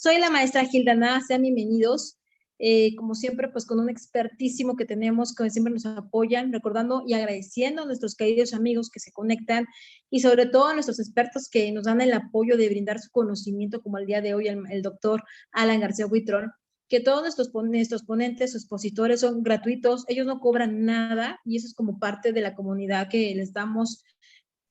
Soy la maestra Gilda Ná, sean bienvenidos. Como siempre, pues con un expertísimo que tenemos, que siempre nos apoyan, recordando y agradeciendo a nuestros queridos amigos que se conectan y sobre todo a nuestros expertos que nos dan el apoyo de brindar su conocimiento, como el día de hoy el doctor Alan García Huitrón, que todos nuestros ponentes, expositores son gratuitos, ellos no cobran nada y eso es como parte de la comunidad que les damos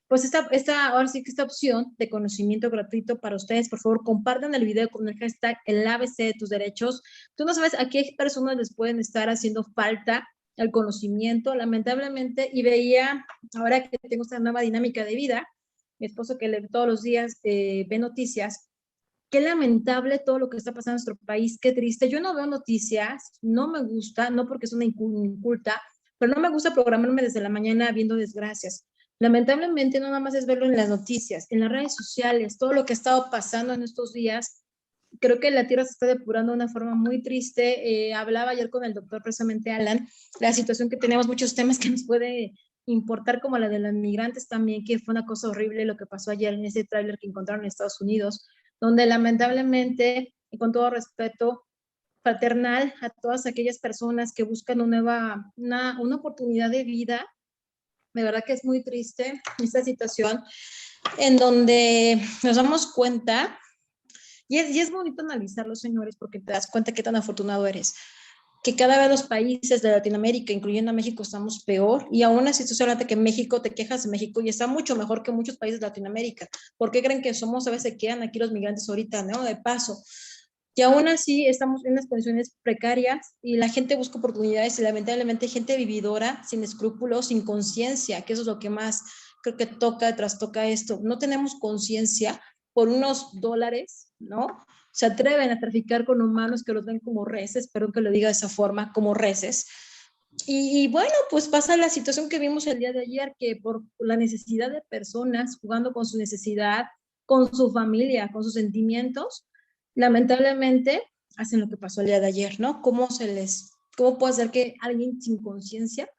pues ahora sí que esta opción de conocimiento gratuito para ustedes. Por favor, compartan el video con el hashtag el ABC de tus derechos. Tú no sabes a qué personas les pueden estar haciendo falta el conocimiento, lamentablemente, y veía, ahora que tengo esta nueva dinámica de vida, mi esposo que todos los días ve noticias, qué lamentable todo lo que está pasando en nuestro país, qué triste. Yo no veo noticias, no me gusta, no porque es una inculta, pero no me gusta programarme desde la mañana viendo desgracias. Lamentablemente no nada más es verlo en las noticias, en las redes sociales, todo lo que ha estado pasando en estos días. Creo que la tierra se está depurando de una forma muy triste. Hablaba ayer con el doctor precisamente Alan, la situación que tenemos, muchos temas que nos puede importar, como la de los migrantes también, que fue una cosa horrible lo que pasó ayer en ese tráiler que encontraron en Estados Unidos, donde lamentablemente, y con todo respeto fraternal a todas aquellas personas que buscan una oportunidad de vida, de verdad que es muy triste esta situación en donde nos damos cuenta, y es bonito analizarlo, señores, porque te das cuenta qué tan afortunado eres, que cada vez los países de Latinoamérica, incluyendo a México, estamos peor, y aún así tú hablas de que México, te quejas de México, y está mucho mejor que muchos países de Latinoamérica. ¿Por qué creen que somos, a veces se quedan aquí los migrantes ahorita, ¿no? De paso. Y aún así estamos en unas condiciones precarias y la gente busca oportunidades y lamentablemente hay gente vividora, sin escrúpulos, sin conciencia, que eso es lo que más creo que trastoca esto. No tenemos conciencia por unos dólares, ¿no? Se atreven a traficar con humanos que los ven como reses, perdón que lo diga de esa forma, como reses. Y bueno, pues pasa la situación que vimos el día de ayer, que por la necesidad de personas jugando con su necesidad, con su familia, con sus sentimientos, lamentablemente hacen lo que pasó el día de ayer, ¿no? ¿Cómo puede ser que alguien sin conciencia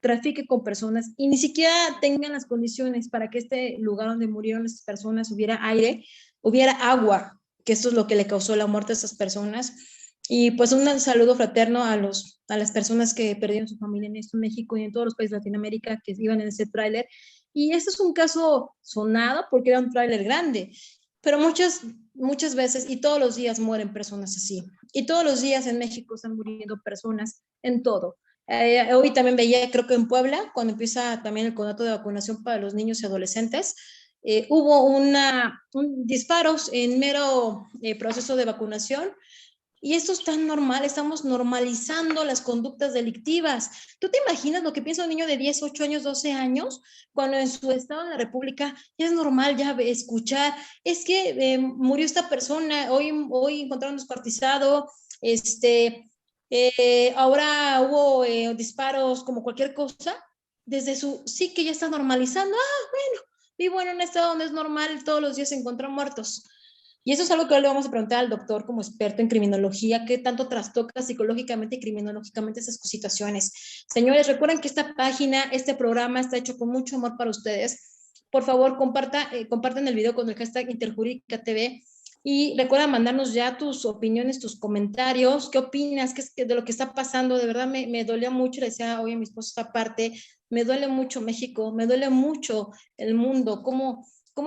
trafique con personas y ni siquiera tengan las condiciones para que este lugar donde murieron esas personas hubiera aire, hubiera agua, que esto es lo que le causó la muerte a esas personas? Y pues un saludo fraterno a las personas que perdieron su familia en esto, en México y en todos los países de Latinoamérica que iban en ese tráiler. Y este es un caso sonado porque era un tráiler grande, pero muchas veces y todos los días mueren personas así. Y todos los días en México están muriendo personas en todo. Hoy también veía, creo que en Puebla, cuando empieza también el conato de vacunación para los niños y adolescentes, hubo un disparos en mero proceso de vacunación. Y esto es tan normal, estamos normalizando las conductas delictivas. ¿Tú te imaginas lo que piensa un niño de 10, 8 años, 12 años, cuando en su estado de la República ya es normal ya escuchar, es que murió esta persona, hoy encontraron descuartizado, ahora hubo disparos como cualquier cosa, desde su sí que ya está normalizando, bueno, vivo en un estado donde es normal, todos los días se encuentran muertos. Y eso es algo que hoy le vamos a preguntar al doctor como experto en criminología, qué tanto trastoca psicológicamente y criminológicamente esas situaciones. Señores, recuerden que esta página, este programa está hecho con mucho amor para ustedes. Por favor, compartan el video con el hashtag Interjurídica TV y recuerda mandarnos ya tus opiniones, tus comentarios, qué opinas, qué es de lo que está pasando. De verdad me dolía mucho, le decía hoy a mi esposo esta parte, me duele mucho México, me duele mucho el mundo, cómo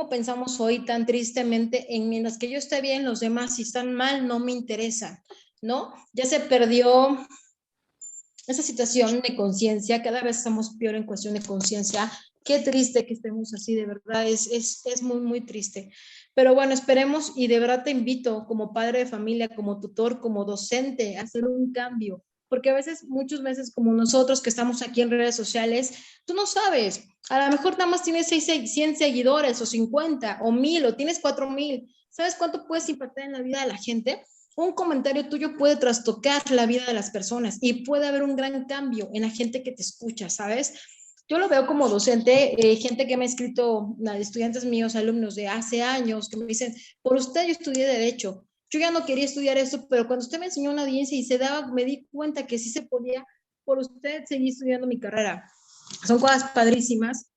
pensamos hoy tan tristemente en mientras que yo esté bien, los demás si están mal no me interesan, ¿no? Ya se perdió esa situación de conciencia, cada vez estamos peor en cuestión de conciencia. Qué triste que estemos así, de verdad, es muy, muy triste. Pero bueno, esperemos y de verdad te invito como padre de familia, como tutor, como docente, a hacer un cambio. Porque a veces, muchas veces, como nosotros que estamos aquí en redes sociales, tú no sabes, a lo mejor nada más tienes 100 seguidores o 50 o 1000 o tienes 4000. ¿Sabes cuánto puedes impactar en la vida de la gente? Un comentario tuyo puede trastocar la vida de las personas y puede haber un gran cambio en la gente que te escucha, ¿sabes? Yo lo veo como docente, gente que me ha escrito, estudiantes míos, alumnos de hace años, que me dicen, por usted yo estudié Derecho, yo ya no quería estudiar esto, pero cuando usted me enseñó una audiencia y me di cuenta que sí se podía, por usted seguí estudiando mi carrera. Son cosas padrísimas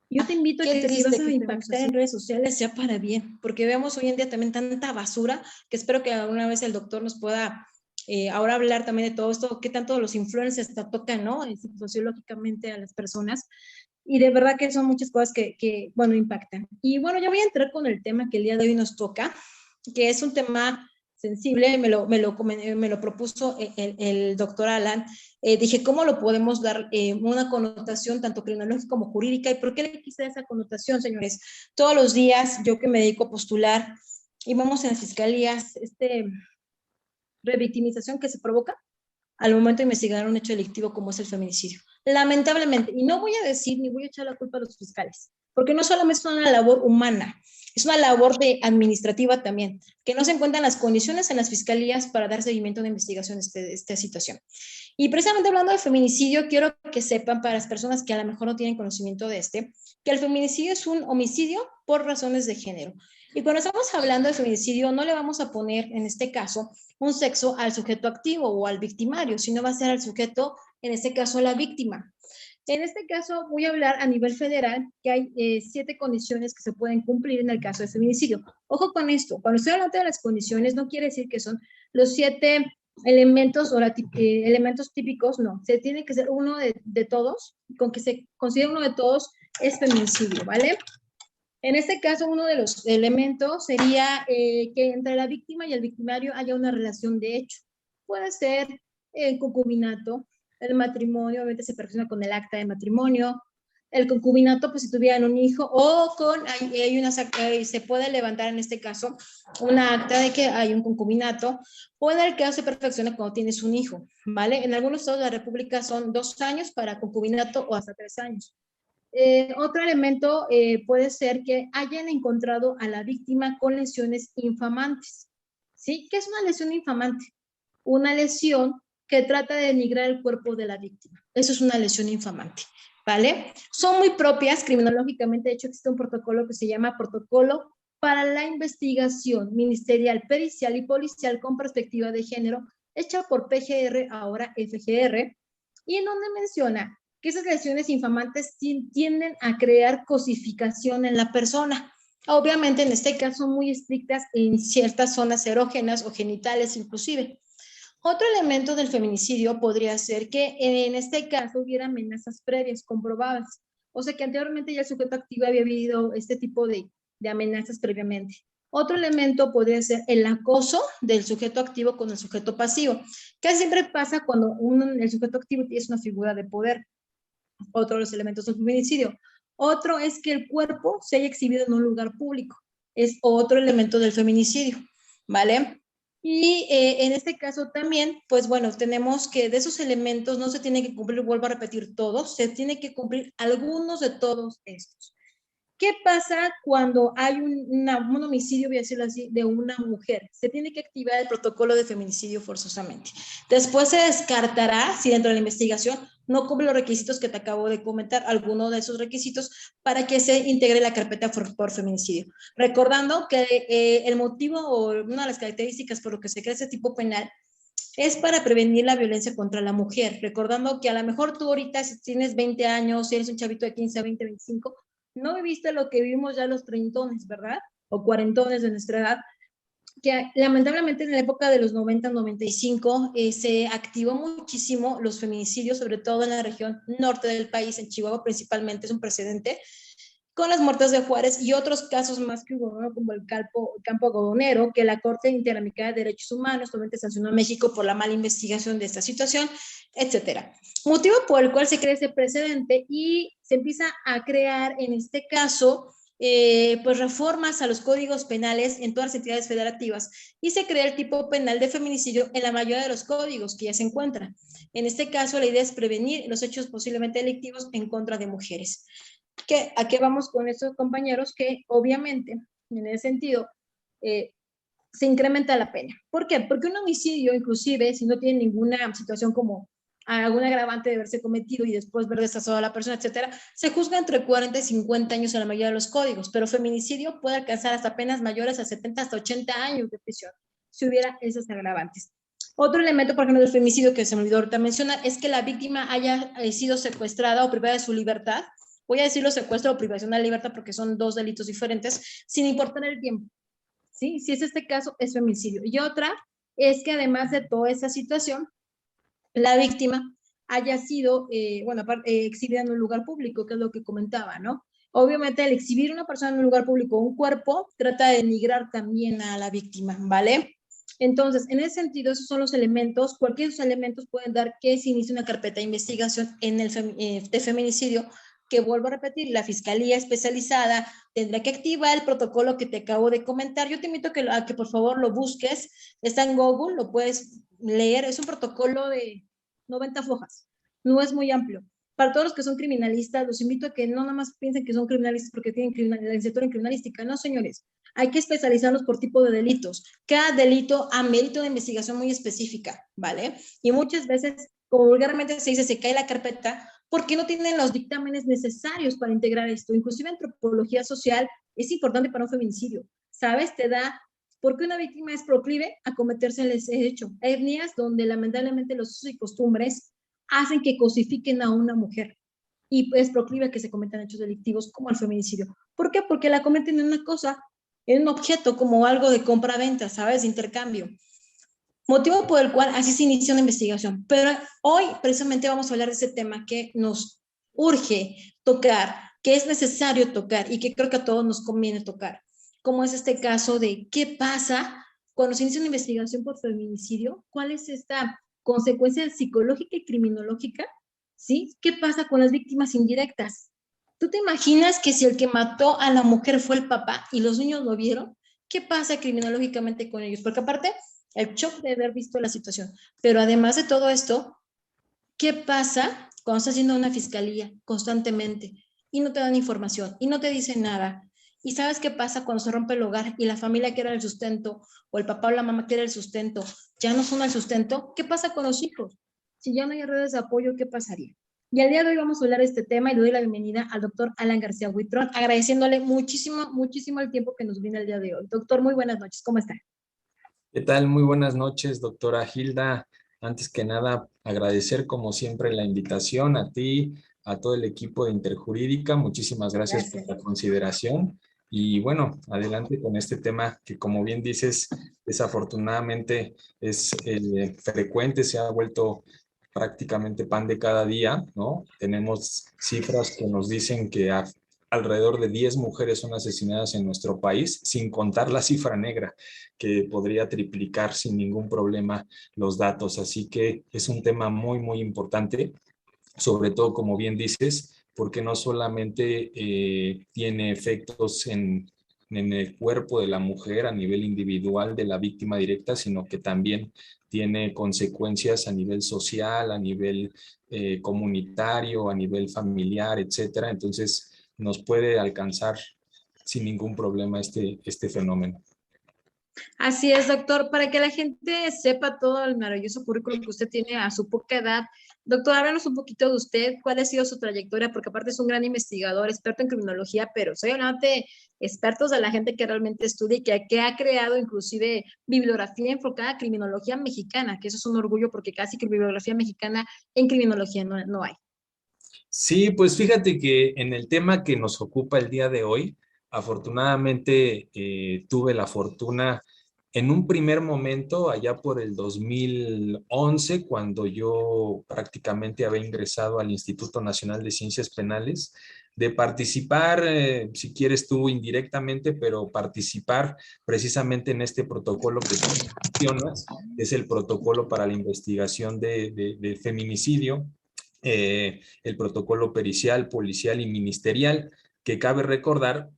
Yo te invito a Qué que si vas triste a que estemos impactar así. en redes sociales sea para bien, porque vemos hoy en día también tanta basura, que espero que alguna vez el doctor nos pueda ahora hablar también de todo esto, qué tanto los influencers te tocan, ¿no? Sociológicamente a las personas. Y de verdad que son muchas cosas que, bueno, impactan. Y bueno, ya voy a entrar con el tema que el día de hoy nos toca, que es un tema sensible, me lo propuso el doctor Alan. Dije, ¿cómo lo podemos dar una connotación tanto criminológica como jurídica? ¿Y por qué le quise esa connotación, señores? Todos los días, yo que me dedico a postular, y vamos en las fiscalías, revictimización que se provoca al momento de investigar un hecho delictivo como es el feminicidio. Lamentablemente, y no voy a decir ni voy a echar la culpa a los fiscales, porque no solamente es una labor humana, es una labor administrativa también, que no se encuentran las condiciones en las fiscalías para dar seguimiento a una investigación de esta situación. Y precisamente hablando de feminicidio, quiero que sepan para las personas que a lo mejor no tienen conocimiento de que el feminicidio es un homicidio por razones de género. Y cuando estamos hablando de feminicidio, no le vamos a poner, en este caso, un sexo al sujeto activo o al victimario, sino va a ser al sujeto, en este caso, la víctima. En este caso, voy a hablar a nivel federal que hay 7 condiciones que se pueden cumplir en el caso de feminicidio. Ojo con esto, cuando estoy hablando de las condiciones, no quiere decir que son los 7 elementos o elementos típicos, no. Se tiene que ser uno de todos, con que se considere uno de todos es feminicidio, ¿vale? En este caso, uno de los elementos sería que entre la víctima y el victimario haya una relación de hecho. Puede ser el concubinato, el matrimonio, obviamente se perfecciona con el acta de matrimonio, el concubinato, pues si tuvieran un hijo, o se puede levantar en este caso una acta de que hay un concubinato, o en el caso se perfecciona cuando tienes un hijo, ¿vale? En algunos estados de la República son 2 años para concubinato o hasta 3 años. Otro elemento puede ser que hayan encontrado a la víctima con lesiones infamantes. ¿Sí? ¿Qué es una lesión infamante? Una lesión que trata de denigrar el cuerpo de la víctima. Eso es una lesión infamante, ¿vale? Son muy propias criminológicamente. De hecho, existe un protocolo que se llama Protocolo para la Investigación Ministerial, Pericial y Policial con Perspectiva de Género, hecha por PGR, ahora FGR, y en donde menciona que esas lesiones infamantes tienden a crear cosificación en la persona. Obviamente, en este caso, muy estrictas en ciertas zonas erógenas o genitales inclusive. Otro elemento del feminicidio podría ser que en este caso hubiera amenazas previas comprobadas. O sea que anteriormente ya el sujeto activo había habido este tipo de amenazas previamente. Otro elemento podría ser el acoso del sujeto activo con el sujeto pasivo, que siempre pasa cuando el sujeto activo es una figura de poder. Otro de los elementos del feminicidio. Otro es que el cuerpo se haya exhibido en un lugar público. Es otro elemento del feminicidio, ¿vale? Y en este caso también, pues bueno, tenemos que de esos elementos no se tiene que cumplir, vuelvo a repetir todos, se tiene que cumplir algunos de todos estos. ¿Qué pasa cuando hay un homicidio, voy a decirlo así, de una mujer? Se tiene que activar el protocolo de feminicidio forzosamente. Después se descartará si dentro de la investigación no cumple los requisitos que te acabo de comentar, alguno de esos requisitos, para que se integre la carpeta por feminicidio. Recordando que el motivo o una de las características por lo que se crea ese tipo penal es para prevenir la violencia contra la mujer. Recordando que a lo mejor tú ahorita, si tienes 20 años, si eres un chavito de 15 a 20, 25, no viviste lo que vivimos ya los treintones, ¿verdad? O cuarentones de nuestra edad, que lamentablemente en la época de los 90, 95, se activó muchísimo los feminicidios, sobre todo en la región norte del país, en Chihuahua principalmente, es un precedente, con las muertes de Juárez y otros casos más que hubo, ¿no? Como el campo algodonero, que la Corte Interamericana de Derechos Humanos solamente sancionó a México por la mala investigación de esta situación, etcétera. Motivo por el cual se crea ese precedente y se empieza a crear, en este caso, pues reformas a los códigos penales en todas las entidades federativas y se crea el tipo penal de feminicidio en la mayoría de los códigos que ya se encuentran. En este caso, la idea es prevenir los hechos posiblemente delictivos en contra de mujeres. ¿A qué vamos con estos compañeros? Que obviamente, en ese sentido, se incrementa la pena. ¿Por qué? Porque un homicidio, inclusive, si no tiene ninguna situación como algún agravante de haberse cometido y después ver destazado a la persona, etcétera, se juzga entre 40 y 50 años en la mayoría de los códigos, pero feminicidio puede alcanzar hasta penas mayores a 70 hasta 80 años de prisión, si hubiera esos agravantes. Otro elemento, por ejemplo, del feminicidio que se me olvidó ahorita mencionar, es que la víctima haya sido secuestrada o privada de su libertad voy a decirlo secuestro o privación de la libertad porque son dos delitos diferentes, sin importar el tiempo. ¿Sí? Si es este caso, es femicidio. Y otra es que además de toda esa situación, la víctima haya sido, exhibida en un lugar público, que es lo que comentaba, ¿no? Obviamente, el exhibir una persona en un lugar público, un cuerpo, trata de denigrar también a la víctima, ¿vale? Entonces, en ese sentido, esos son los elementos, cualquiera de esos elementos pueden dar que se inicie una carpeta de investigación en el de feminicidio, que vuelvo a repetir, la Fiscalía Especializada tendrá que activar el protocolo que te acabo de comentar. Yo te invito a que por favor lo busques, está en Google, lo puedes leer, es un protocolo de 90 hojas, no es muy amplio. Para todos los que son criminalistas, los invito a que no nada más piensen que son criminalistas porque tienen la licenciatura en criminalística, no señores, hay que especializarlos por tipo de delitos. Cada delito amerita una investigación muy específica, ¿vale? Y muchas veces, como vulgarmente se dice, se cae la carpeta porque no tienen los dictámenes necesarios para integrar esto. Inclusive antropología social es importante para un feminicidio, ¿sabes? Te da, porque una víctima es proclive a cometerse ese hecho. Hay etnias donde lamentablemente los usos y costumbres hacen que cosifiquen a una mujer y es proclive a que se cometan hechos delictivos como el feminicidio. ¿Por qué? Porque la cometen en una cosa, en un objeto, como algo de compra-venta, ¿sabes? De intercambio. Motivo por el cual así se inicia una investigación. Pero hoy precisamente vamos a hablar de ese tema que nos urge tocar, que es necesario tocar y que creo que a todos nos conviene tocar, como es este caso de qué pasa cuando se inicia una investigación por feminicidio, cuál es esta consecuencia psicológica y criminológica, ¿sí? ¿Qué pasa con las víctimas indirectas? ¿Tú te imaginas que si el que mató a la mujer fue el papá y los niños lo vieron? ¿Qué pasa criminológicamente con ellos? Porque aparte, el shock de haber visto la situación. Pero además de todo esto, ¿qué pasa cuando estás haciendo una fiscalía constantemente y no te dan información y no te dicen nada? ¿Y sabes qué pasa cuando se rompe el hogar y la familia quiere el sustento o el papá o la mamá quiere el sustento? ¿Ya no son el sustento? ¿Qué pasa con los hijos? Si ya no hay redes de apoyo, ¿qué pasaría? Y al día de hoy vamos a hablar de este tema y le doy la bienvenida al doctor Alan García Huitrón, agradeciéndole muchísimo, muchísimo el tiempo que nos viene el día de hoy. Doctor, muy buenas noches, ¿cómo está? ¿Qué tal? Muy buenas noches, doctora Hilda. Antes que nada, agradecer como siempre la invitación a ti, a todo el equipo de Interjurídica. Muchísimas gracias por Gracias. la consideración. Y bueno, adelante con este tema que, como bien dices, desafortunadamente es frecuente, se ha vuelto prácticamente pan de cada día, ¿no? Tenemos cifras que nos dicen que alrededor de 10 mujeres son asesinadas en nuestro país, sin contar la cifra negra, que podría triplicar sin ningún problema los datos. Así que es un tema muy, muy importante, sobre todo, como bien dices, porque no solamente tiene efectos en el cuerpo de la mujer a nivel individual de la víctima directa, sino que también tiene consecuencias a nivel social, a nivel comunitario, a nivel familiar, etcétera. Entonces, nos puede alcanzar sin ningún problema este fenómeno. Así es, doctor, para que la gente sepa todo el maravilloso currículum que usted tiene a su poca edad. Doctor, háblanos un poquito de usted, cuál ha sido su trayectoria, porque aparte es un gran investigador, experto en criminología, pero soy hablando de expertos de la gente que realmente estudia y que ha creado inclusive bibliografía enfocada a criminología mexicana, que eso es un orgullo porque casi que bibliografía mexicana en criminología no hay. Sí, pues fíjate que en el tema que nos ocupa el día de hoy, afortunadamente tuve la fortuna en un primer momento, allá por el 2011, cuando yo prácticamente había ingresado al Instituto Nacional de Ciencias Penales, de participar, si quieres tú indirectamente, pero participar precisamente en este protocolo que tú mencionas, es el protocolo para la investigación de feminicidio, el protocolo pericial, policial y ministerial, que cabe recordar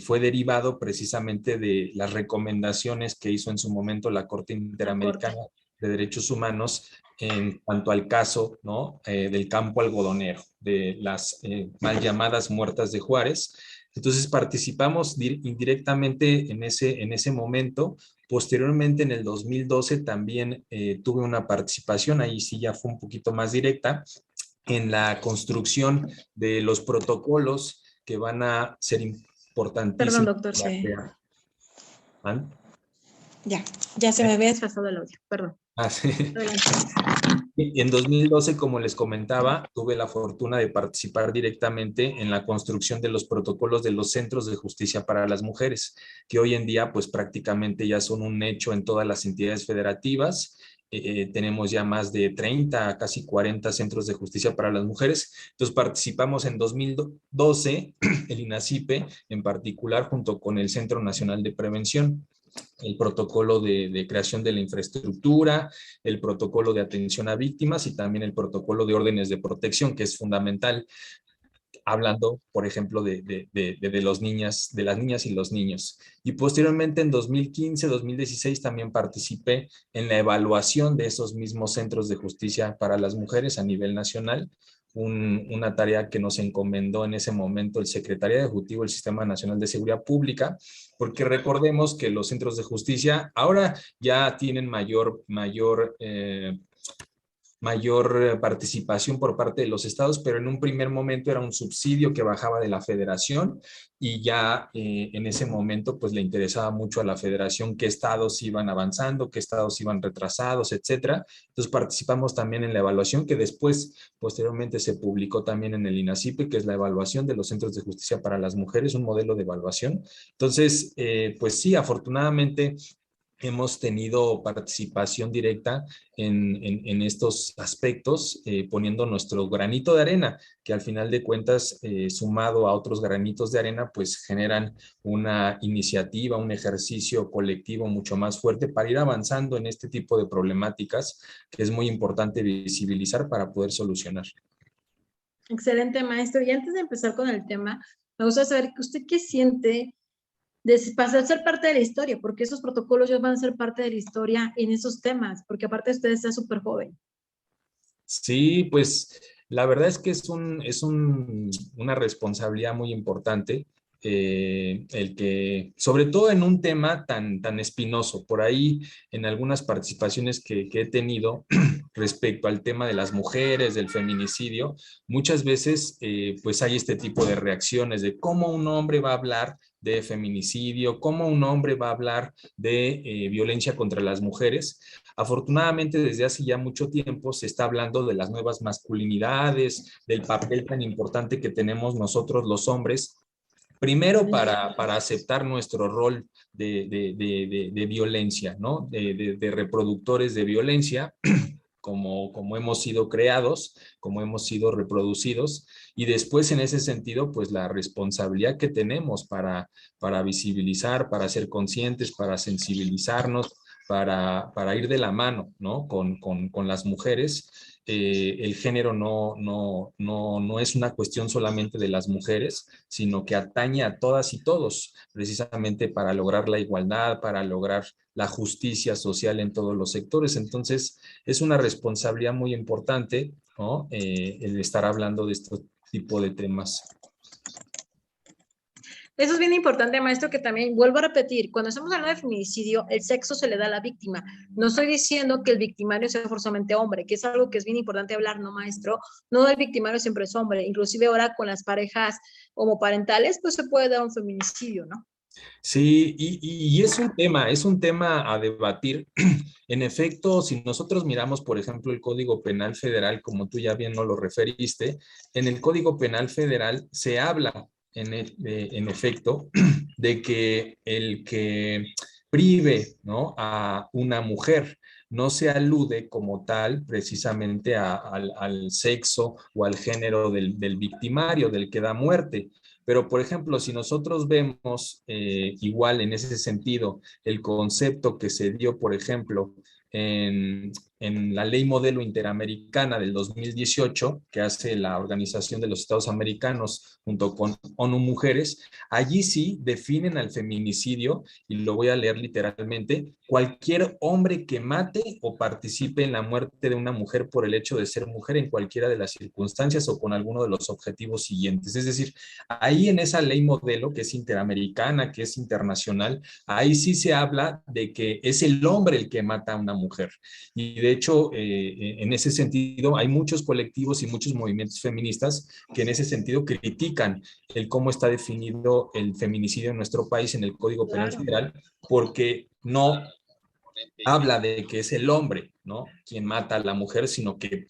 fue derivado precisamente de las recomendaciones que hizo en su momento la Corte La Interamericana corte. de Derechos Humanos en cuanto al caso, ¿no? Del campo algodonero, de las mal llamadas muertas de Juárez. Entonces participamos indirectamente en ese momento. Posteriormente, en el 2012, también tuve una participación, ahí sí ya fue un poquito más directa, en la construcción de los protocolos que van a ser Perdón, importantísimos doctor, para sí. crear. ¿Ah? Ya se me había desfasado el audio, perdón. Sí. Adelante. En 2012, como les comentaba, tuve la fortuna de participar directamente en la construcción de los protocolos de los centros de justicia para las mujeres, que hoy en día pues prácticamente ya son un hecho en todas las entidades federativas. Tenemos ya más de 30, casi 40 centros de justicia para las mujeres. Entonces participamos en 2012, el INACIPE en particular, junto con el Centro Nacional de Prevención, el protocolo de creación de la infraestructura, el protocolo de atención a víctimas y también el protocolo de órdenes de protección, que es fundamental, hablando, por ejemplo, los niñas, de las niñas y los niños. Y posteriormente, en 2015, 2016, también participé en la evaluación de esos mismos centros de justicia para las mujeres a nivel nacional, una tarea que nos encomendó en ese momento el Secretariado Ejecutivo del Sistema Nacional de Seguridad Pública, porque recordemos que los centros de justicia ahora ya tienen mayor participación por parte de los estados, pero en un primer momento era un subsidio que bajaba de la federación y ya en ese momento pues le interesaba mucho a la federación qué estados iban avanzando, qué estados iban retrasados, etcétera. Entonces participamos también en la evaluación que después, posteriormente se publicó también en el INACIPE, que es la evaluación de los centros de justicia para las mujeres, un modelo de evaluación. Entonces, pues sí, afortunadamente hemos tenido participación directa en estos aspectos, poniendo nuestro granito de arena, que al final de cuentas, sumado a otros granitos de arena, pues generan una iniciativa, un ejercicio colectivo mucho más fuerte para ir avanzando en este tipo de problemáticas que es muy importante visibilizar para poder solucionar. Excelente, maestro. Y antes de empezar con el tema, me gusta saber que usted qué siente de pasar a ser parte de la historia, porque esos protocolos ya van a ser parte de la historia en esos temas, porque aparte usted está súper joven. Sí, pues la verdad es que una responsabilidad muy importante, el que, sobre todo en un tema tan espinoso, por ahí en algunas participaciones que he tenido respecto al tema de las mujeres, del feminicidio, muchas veces pues hay este tipo de reacciones de cómo un hombre va a hablar de feminicidio, cómo un hombre va a hablar de violencia contra las mujeres. Afortunadamente, desde hace ya mucho tiempo se está hablando de las nuevas masculinidades, del papel tan importante que tenemos nosotros los hombres, primero para aceptar nuestro rol de violencia, ¿no? De reproductores de violencia, como hemos sido creados, como hemos sido reproducidos, y después en ese sentido, pues la responsabilidad que tenemos para visibilizar, para ser conscientes, para sensibilizarnos, para ir de la mano, ¿no? Con las mujeres. El género no es una cuestión solamente de las mujeres, sino que atañe a todas y todos, precisamente para lograr la igualdad, para lograr la justicia social en todos los sectores. Entonces, es una responsabilidad muy importante, ¿no? El estar hablando de este tipo de temas. Eso es bien importante, maestro, que también vuelvo a repetir, cuando estamos hablando de feminicidio, el sexo se le da a la víctima. No estoy diciendo que el victimario sea forzosamente hombre, que es algo que es bien importante hablar, ¿no, maestro? No, el victimario siempre es hombre. Inclusive ahora con las parejas homoparentales, pues se puede dar un feminicidio, ¿no? Sí, y es un tema a debatir. En efecto, si nosotros miramos, por ejemplo, el Código Penal Federal, como tú ya bien nos lo referiste, en el Código Penal Federal se habla, en efecto, de que el que prive, ¿no? a una mujer no se alude como tal precisamente al sexo o al género del victimario, del que da muerte. Pero, por ejemplo, si nosotros vemos igual en ese sentido el concepto que se dio, por ejemplo, en la Ley Modelo Interamericana del 2018, que hace la Organización de los Estados Americanos junto con ONU Mujeres, allí sí definen al feminicidio, y lo voy a leer literalmente: cualquier hombre que mate o participe en la muerte de una mujer por el hecho de ser mujer en cualquiera de las circunstancias o con alguno de los objetivos siguientes. Es decir, ahí en esa ley modelo, que es interamericana, que es internacional, ahí sí se habla de que es el hombre el que mata a una mujer. Y de hecho, en ese sentido, hay muchos colectivos y muchos movimientos feministas que en ese sentido critican el cómo está definido el feminicidio en nuestro país en el Código Penal Federal, porque no habla de que es el hombre, ¿no?, quien mata a la mujer, sino que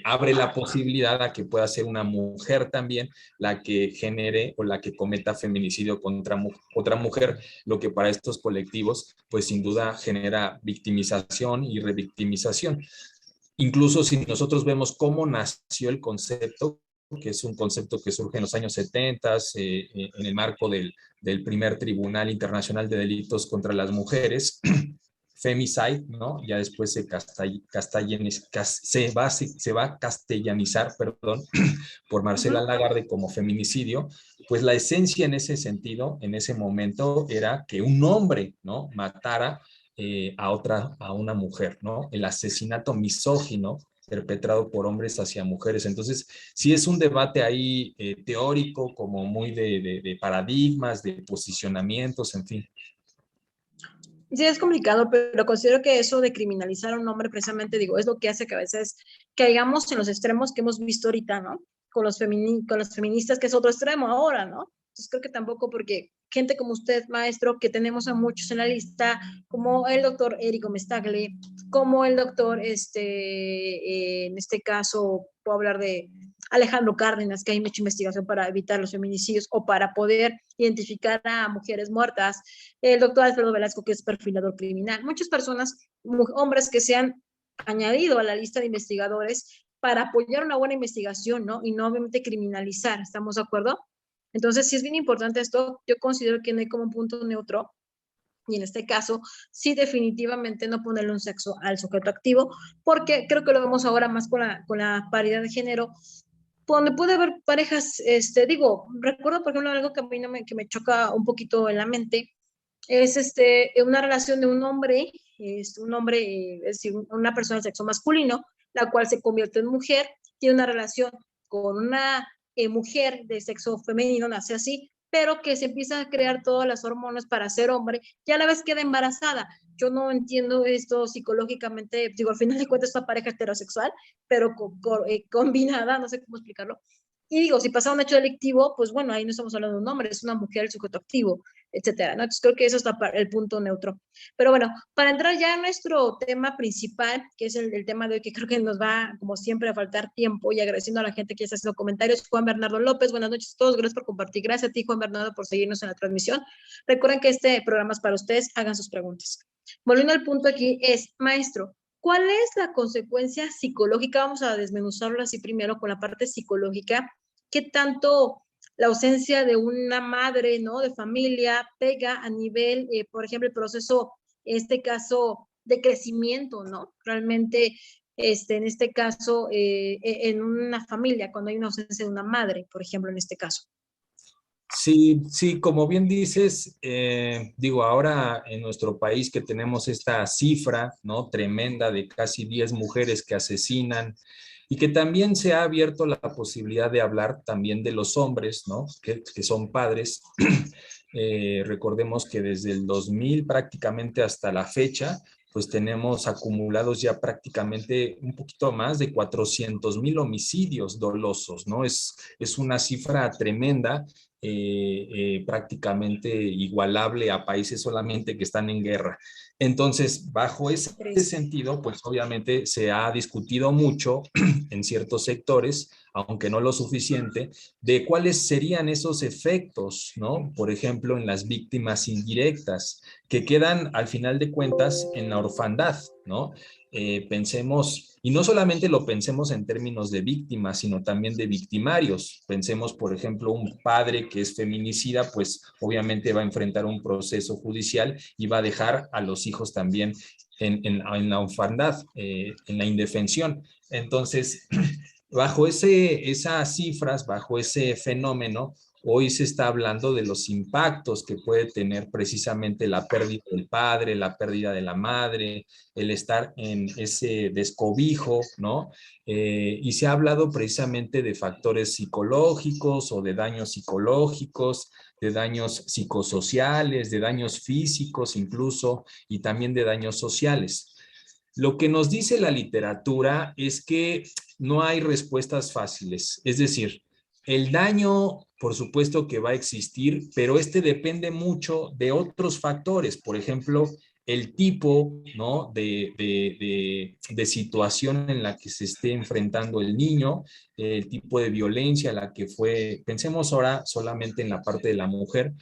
abre la posibilidad a que pueda ser una mujer también la que genere o la que cometa feminicidio contra otra mujer, lo que para estos colectivos, pues sin duda genera victimización y revictimización. Incluso si nosotros vemos cómo nació el concepto, que es un concepto que surge en los años 70 en el marco del primer Tribunal Internacional de Delitos contra las Mujeres, femicide, ¿no? Ya después se va a castellanizar, perdón, por Marcela Lagarde como feminicidio. Pues la esencia en ese sentido, en ese momento, era que un hombre, ¿no?, matara a una mujer, ¿no? El asesinato misógino perpetrado por hombres hacia mujeres. Entonces, sí es un debate ahí teórico, como muy de paradigmas, de posicionamientos, en fin. Sí, es complicado, pero considero que eso de criminalizar a un hombre precisamente, digo, es lo que hace que a veces caigamos en los extremos que hemos visto ahorita, ¿no? Con las feministas, que es otro extremo ahora, ¿no? Entonces creo que tampoco, porque gente como usted, maestro, que tenemos a muchos en la lista, como el doctor Erico Mestagli, como el doctor, en este caso, puedo hablar de Alejandro Cárdenas, que ha hecho investigación para evitar los feminicidios o para poder identificar a mujeres muertas, el doctor Alfredo Velasco, que es perfilador criminal, muchas personas, hombres que se han añadido a la lista de investigadores para apoyar una buena investigación, ¿no? Y no obviamente criminalizar, ¿estamos de acuerdo? Entonces, sí es bien importante esto, yo considero que no hay como un punto neutro, y en este caso, sí definitivamente no ponerle un sexo al sujeto activo, porque creo que lo vemos ahora más con la paridad de género, donde puede haber parejas, digo, recuerdo por ejemplo algo que a mí no me, que me choca un poquito en la mente, es una relación de un hombre, es decir, una persona de sexo masculino, la cual se convierte en mujer, tiene una relación con una mujer de sexo femenino, nace así, pero que se empieza a crear todas las hormonas para ser hombre, y a la vez queda embarazada. Yo no entiendo esto psicológicamente, digo, al final de cuentas es una pareja heterosexual, pero combinada, no sé cómo explicarlo. Y digo, si pasa un hecho delictivo, pues bueno, ahí no estamos hablando de un hombre, es una mujer, el sujeto activo, etcétera, ¿no? Entonces creo que eso es el punto neutro. Pero bueno, para entrar ya a nuestro tema principal, que es el tema de hoy, que creo que nos va, como siempre, a faltar tiempo, y agradeciendo a la gente que está haciendo comentarios. Juan Bernardo López, buenas noches a todos, gracias por compartir. Gracias a ti, Juan Bernardo, por seguirnos en la transmisión. Recuerden que este programa es para ustedes, hagan sus preguntas. Volviendo al punto aquí, es, maestro, ¿cuál es la consecuencia psicológica? Vamos a desmenuzarlo así primero con la parte psicológica. ¿Qué tanto la ausencia de una madre, ¿no?, de familia pega a nivel, por ejemplo, el proceso, este caso de crecimiento, ¿no? Realmente, en este caso, en una familia, cuando hay una ausencia de una madre, por ejemplo, en este caso. Sí, sí, como bien dices, digo, ahora en nuestro país que tenemos esta cifra, ¿no?, tremenda de casi 10 mujeres que asesinan, y que también se ha abierto la posibilidad de hablar también de los hombres, ¿no?, que son padres. Recordemos que desde el 2000 prácticamente hasta la fecha, pues tenemos acumulados ya prácticamente un poquito más de 400,000 homicidios dolosos, ¿no? Es una cifra tremenda, prácticamente igualable a países solamente que están en guerra. Entonces, bajo ese sentido, pues obviamente se ha discutido mucho en ciertos sectores, aunque no lo suficiente, de cuáles serían esos efectos, ¿no? Por ejemplo, en las víctimas indirectas, que quedan al final de cuentas en la orfandad, ¿no? Pensemos, y no solamente lo pensemos en términos de víctimas, sino también de victimarios. Pensemos, por ejemplo, un padre que es feminicida, pues obviamente va a enfrentar un proceso judicial y va a dejar a los hijos también en la orfandad, en la indefensión. Entonces, bajo esas cifras, bajo ese fenómeno, hoy se está hablando de los impactos que puede tener precisamente la pérdida del padre, la pérdida de la madre, el estar en ese descobijo, ¿no? Y se ha hablado precisamente de factores psicológicos o de daños psicológicos, de daños psicosociales, de daños físicos incluso, y también de daños sociales. Lo que nos dice la literatura es que no hay respuestas fáciles, es decir, el daño, por supuesto que va a existir, pero este depende mucho de otros factores, por ejemplo, el tipo, ¿no?, de situación en la que se esté enfrentando el niño, el tipo de violencia a la que fue. Pensemos ahora solamente en la parte de la mujer,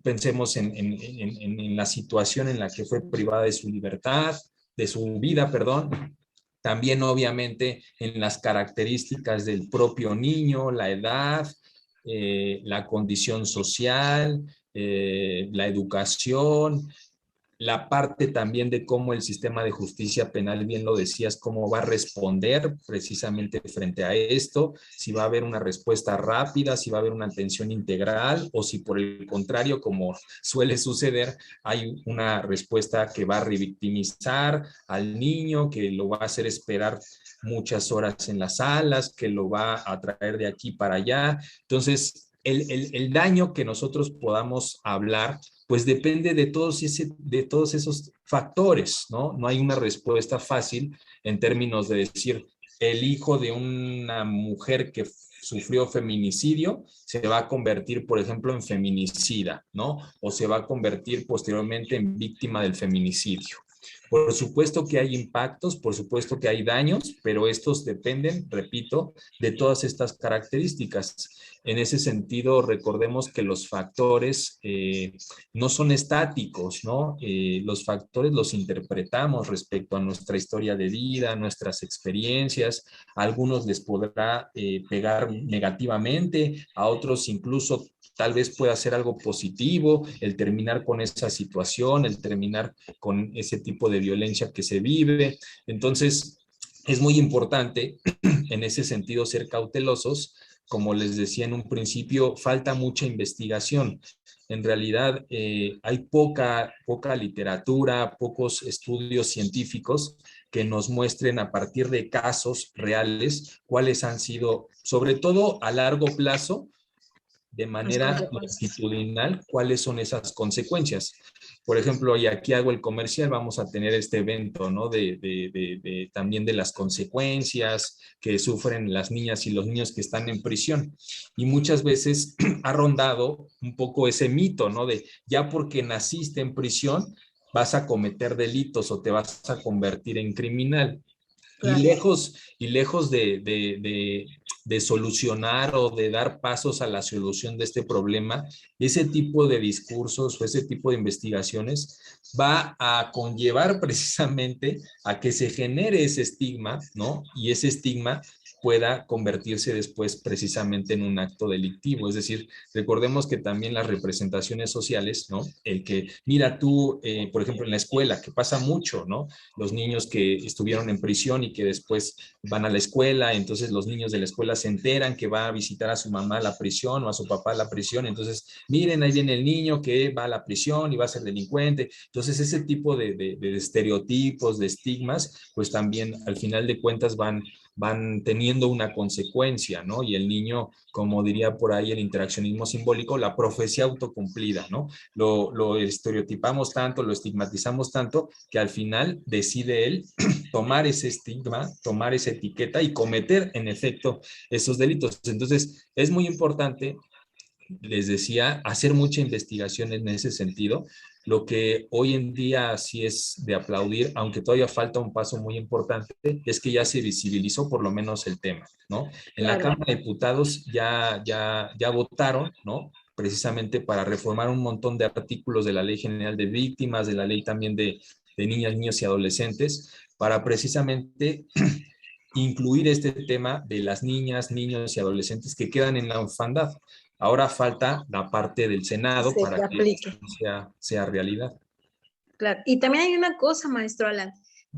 pensemos en la situación en la que fue privada de su libertad, de su vida, perdón. También obviamente en las características del propio niño, la edad, la condición social, la educación, la parte también de cómo el sistema de justicia penal, bien lo decías, cómo va a responder precisamente frente a esto, si va a haber una respuesta rápida, si va a haber una atención integral, o si por el contrario, como suele suceder, hay una respuesta que va a revictimizar al niño, que lo va a hacer esperar muchas horas en las salas, que lo va a traer de aquí para allá. Entonces, el daño que nosotros podamos hablar pues depende de todos esos factores, ¿no? No hay una respuesta fácil en términos de decir, el hijo de una mujer que sufrió feminicidio se va a convertir, por ejemplo, en feminicida, ¿no? O se va a convertir posteriormente en víctima del feminicidio. Por supuesto que hay impactos, por supuesto que hay daños, pero estos dependen, repito, de todas estas características. En ese sentido, recordemos que los factores no son estáticos, ¿no? Los factores los interpretamos respecto a nuestra historia de vida, nuestras experiencias. A algunos les podrá pegar negativamente, a otros incluso tal vez pueda ser algo positivo, el terminar con esa situación, el terminar con ese tipo de violencia que se vive. Entonces, es muy importante en ese sentido ser cautelosos. Como les decía en un principio, falta mucha investigación. En realidad hay poca literatura, pocos estudios científicos que nos muestren a partir de casos reales cuáles han sido, sobre todo a largo plazo, de manera longitudinal, cuáles son esas consecuencias. Por ejemplo, y aquí hago el comercial, vamos a tener este evento, ¿no? También de las consecuencias que sufren las niñas y los niños que están en prisión. Y muchas veces ha rondado un poco ese mito, ¿no? De ya porque naciste en prisión, vas a cometer delitos o te vas a convertir en criminal. Claro. Y lejos de solucionar o de dar pasos a la solución de este problema, ese tipo de discursos o ese tipo de investigaciones va a conllevar precisamente a que se genere ese estigma, ¿no? Y ese estigma pueda convertirse después precisamente en un acto delictivo. Es decir, recordemos que también las representaciones sociales, ¿no? El que, mira tú, por ejemplo, en la escuela, que pasa mucho, ¿no? Los niños que estuvieron en prisión y que después van a la escuela, entonces los niños de la escuela se enteran que va a visitar a su mamá a la prisión o a su papá a la prisión, entonces miren, ahí viene el niño que va a la prisión y va a ser delincuente. Entonces ese tipo de estereotipos, de estigmas, pues también al final de cuentas van teniendo una consecuencia, ¿no? Y el niño, como diría por ahí el interaccionismo simbólico, la profecía autocumplida, ¿no? Lo estereotipamos tanto, lo estigmatizamos tanto, que al final decide él tomar ese estigma, tomar esa etiqueta y cometer en efecto esos delitos. Entonces, es muy importante, les decía, hacer mucha investigación en ese sentido. Lo que hoy en día sí es de aplaudir, aunque todavía falta un paso muy importante, es que ya se visibilizó por lo menos el tema, ¿no? En la Cámara de Diputados ya votaron, ¿no? Precisamente para reformar un montón de artículos de la Ley General de Víctimas, de la ley también de niñas, niños y adolescentes, para precisamente incluir este tema de las niñas, niños y adolescentes que quedan en la orfandad. Ahora falta la parte del Senado para que sea realidad. Claro, y también hay una cosa, maestro Alan,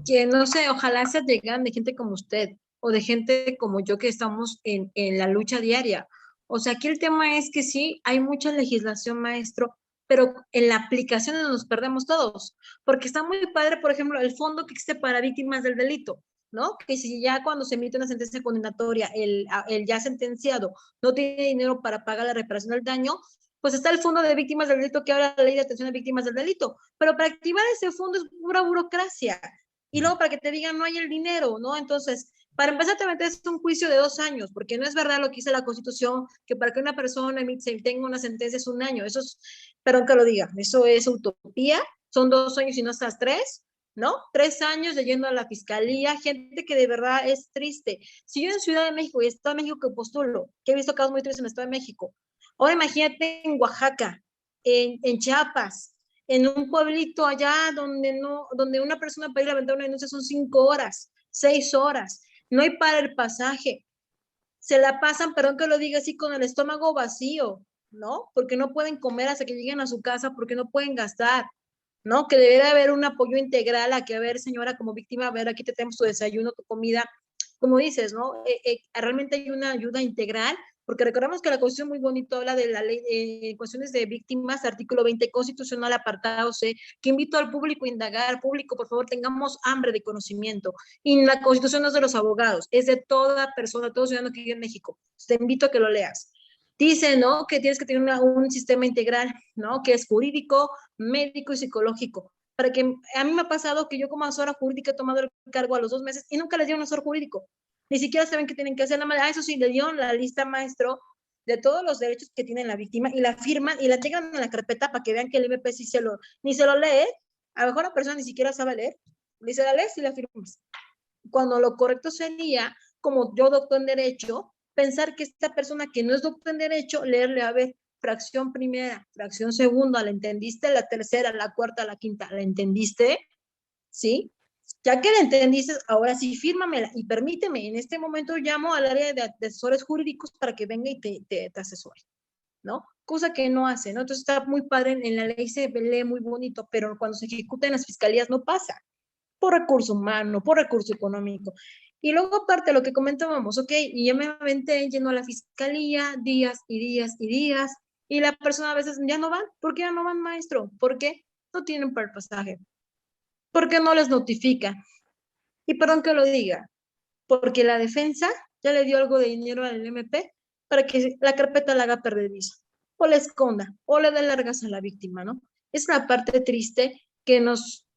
que no sé, ojalá se llegan de gente como usted o de gente como yo que estamos en la lucha diaria. O sea, aquí el tema es que sí, hay mucha legislación, maestro, pero en la aplicación nos perdemos todos, porque está muy padre, por ejemplo, el fondo que existe para víctimas del delito, ¿no? Que si ya cuando se emite una sentencia condenatoria, el ya sentenciado no tiene dinero para pagar la reparación del daño, pues está el fondo de víctimas del delito que habla la ley de atención a víctimas del delito, pero para activar ese fondo es pura burocracia, y luego para que te digan no hay el dinero, ¿no? Entonces, para empezar te metes un juicio de 2 años, porque no es verdad lo que dice la Constitución, que para que una persona tenga una sentencia es 1 año, eso es, perdón que lo diga, eso es utopía, son 2 años y no hasta 3, ¿no? 3 años de yendo a la fiscalía, gente que de verdad es triste. Si yo en Ciudad de México y Estado de México que postulo, que he visto casos muy tristes en el Estado de México, ahora imagínate en Oaxaca, en Chiapas, en un pueblito allá donde no, donde una persona para ir a levantar una denuncia son 5 horas, 6 horas, no hay para el pasaje, se la pasan, perdón que lo diga así, con el estómago vacío, ¿no? Porque no pueden comer hasta que lleguen a su casa, porque no pueden gastar, ¿no? Que debe de haber un apoyo integral a que, a ver, señora, como víctima, a ver, aquí te tenemos tu desayuno, tu comida, como dices, ¿no? Realmente hay una ayuda integral, porque recordemos que la Constitución muy bonito habla de la ley de cuestiones de víctimas, artículo 20 constitucional, apartado C, que invito al público a indagar, público, por favor, tengamos hambre de conocimiento, y la Constitución no es de los abogados, es de toda persona, todo ciudadano que vive en México, te invito a que lo leas. Dice, ¿no? Que tienes que tener un sistema integral, ¿no? Que es jurídico, médico y psicológico. Para que a mí me ha pasado que yo como asesora jurídica he tomado el cargo a los 2 meses y nunca les dieron un asesor jurídico. Ni siquiera saben qué tienen que hacer. Eso sí, le dieron la lista maestro de todos los derechos que tiene la víctima y la firman y la llegan en la carpeta para que vean que el MP sí ni se lo lee. A lo mejor la persona ni siquiera sabe leer. Ni se la lees y la firmas. Cuando lo correcto sería, como yo doctor en Derecho, pensar que esta persona que no es doctor en Derecho, leerle, a ver, fracción primera, fracción segunda, ¿la entendiste? La tercera, la cuarta, la quinta, ¿la entendiste? ¿Sí? Ya que la entendiste, ahora sí, fírmamela y permíteme, en este momento llamo al área de asesores jurídicos para que venga y te asesore, ¿no? Cosa que no hace, ¿no? Entonces está muy padre, en la ley se lee muy bonito, pero cuando se ejecuta en las fiscalías no pasa, por recurso humano, por recurso económico. Y luego aparte lo que comentábamos, ok, y ya me aventé yendo a la fiscalía días y días y días, y la persona a veces ya no van. ¿Por qué ya no van, maestro? ¿Por qué? No tienen para el pasaje. ¿Por qué no les notifica? Y perdón que lo diga, porque la defensa ya le dio algo de dinero al MP para que la carpeta la haga perdediza, o la esconda, o le dé largas a la víctima, ¿no? Es una parte triste que nos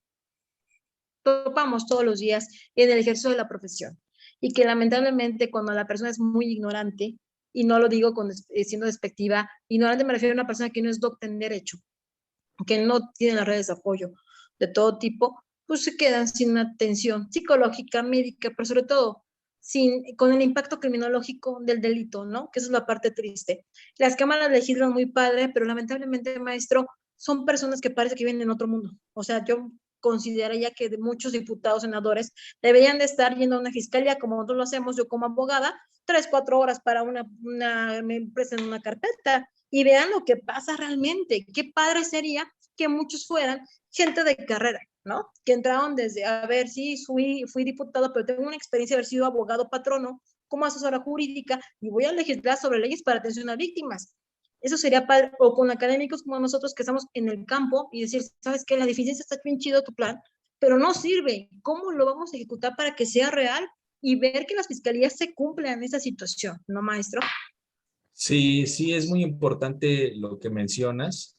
topamos todos los días en el ejercicio de la profesión y que lamentablemente cuando la persona es muy ignorante, y no lo digo siendo despectiva, ignorante me refiero a una persona que no es doctor en derecho, que no tiene las redes de apoyo de todo tipo, pues se quedan sin atención psicológica, médica, pero sobre todo con el impacto criminológico del delito, ¿no? Que esa es la parte triste. Las cámaras legislan muy padre, pero lamentablemente, maestro, son personas que parece que viven en otro mundo. O sea, yo consideraría que de muchos diputados, senadores, deberían de estar yendo a una fiscalía, como nosotros lo hacemos, yo como abogada, 3, 4 horas para me empresa en una carpeta, y vean lo que pasa realmente. Qué padre sería que muchos fueran gente de carrera, ¿no? Que entraron desde, a ver, sí, fui diputado, pero tengo una experiencia de haber sido abogado patrono como asesora jurídica y voy a legislar sobre leyes para atención a víctimas. Eso sería padre, o con académicos como nosotros que estamos en el campo y decir, ¿sabes qué? La deficiencia está bien chido tu plan, pero no sirve. ¿Cómo lo vamos a ejecutar para que sea real? Y ver que las fiscalías se cumplan esa situación, ¿no, maestro? Sí, sí, es muy importante lo que mencionas.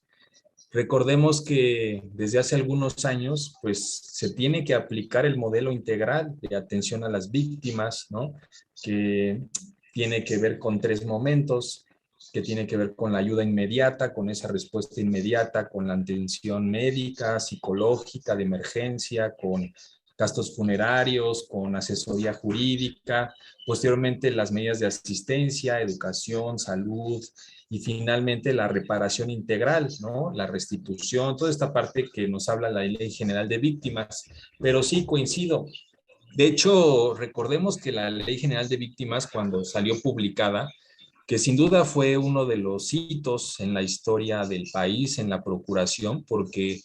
Recordemos que desde hace algunos años, pues se tiene que aplicar el modelo integral de atención a las víctimas, ¿no? Que tiene que ver con 3 momentos, que tiene que ver con la ayuda inmediata, con esa respuesta inmediata, con la atención médica, psicológica, de emergencia, con gastos funerarios, con asesoría jurídica, posteriormente las medidas de asistencia, educación, salud, y finalmente la reparación integral, ¿no? La restitución, toda esta parte que nos habla la Ley General de Víctimas. Pero sí coincido. De hecho, recordemos que la Ley General de Víctimas, cuando salió publicada, que sin duda fue uno de los hitos en la historia del país, en la procuración, porque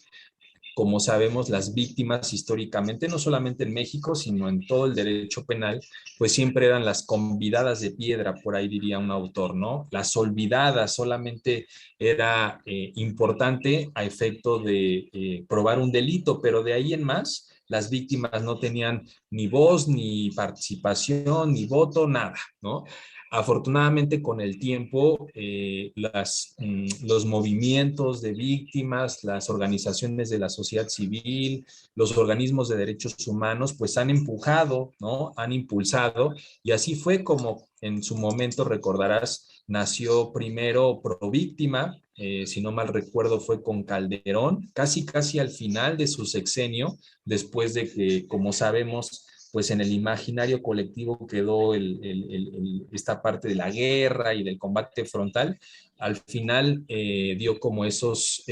como sabemos, las víctimas históricamente, no solamente en México, sino en todo el derecho penal, pues siempre eran las convidadas de piedra, por ahí diría un autor, ¿no? Las olvidadas, solamente era importante a efecto de probar un delito, pero de ahí en más, las víctimas no tenían ni voz, ni participación, ni voto, nada, ¿no? Afortunadamente, con el tiempo, los movimientos de víctimas, las organizaciones de la sociedad civil, los organismos de derechos humanos, pues han empujado, ¿no? Han impulsado, y así fue como en su momento, recordarás, nació primero Províctima, si no mal recuerdo fue con Calderón, casi al final de su sexenio, después de que, como sabemos, pues en el imaginario colectivo quedó esta parte de la guerra y del combate frontal. Al final dio como esos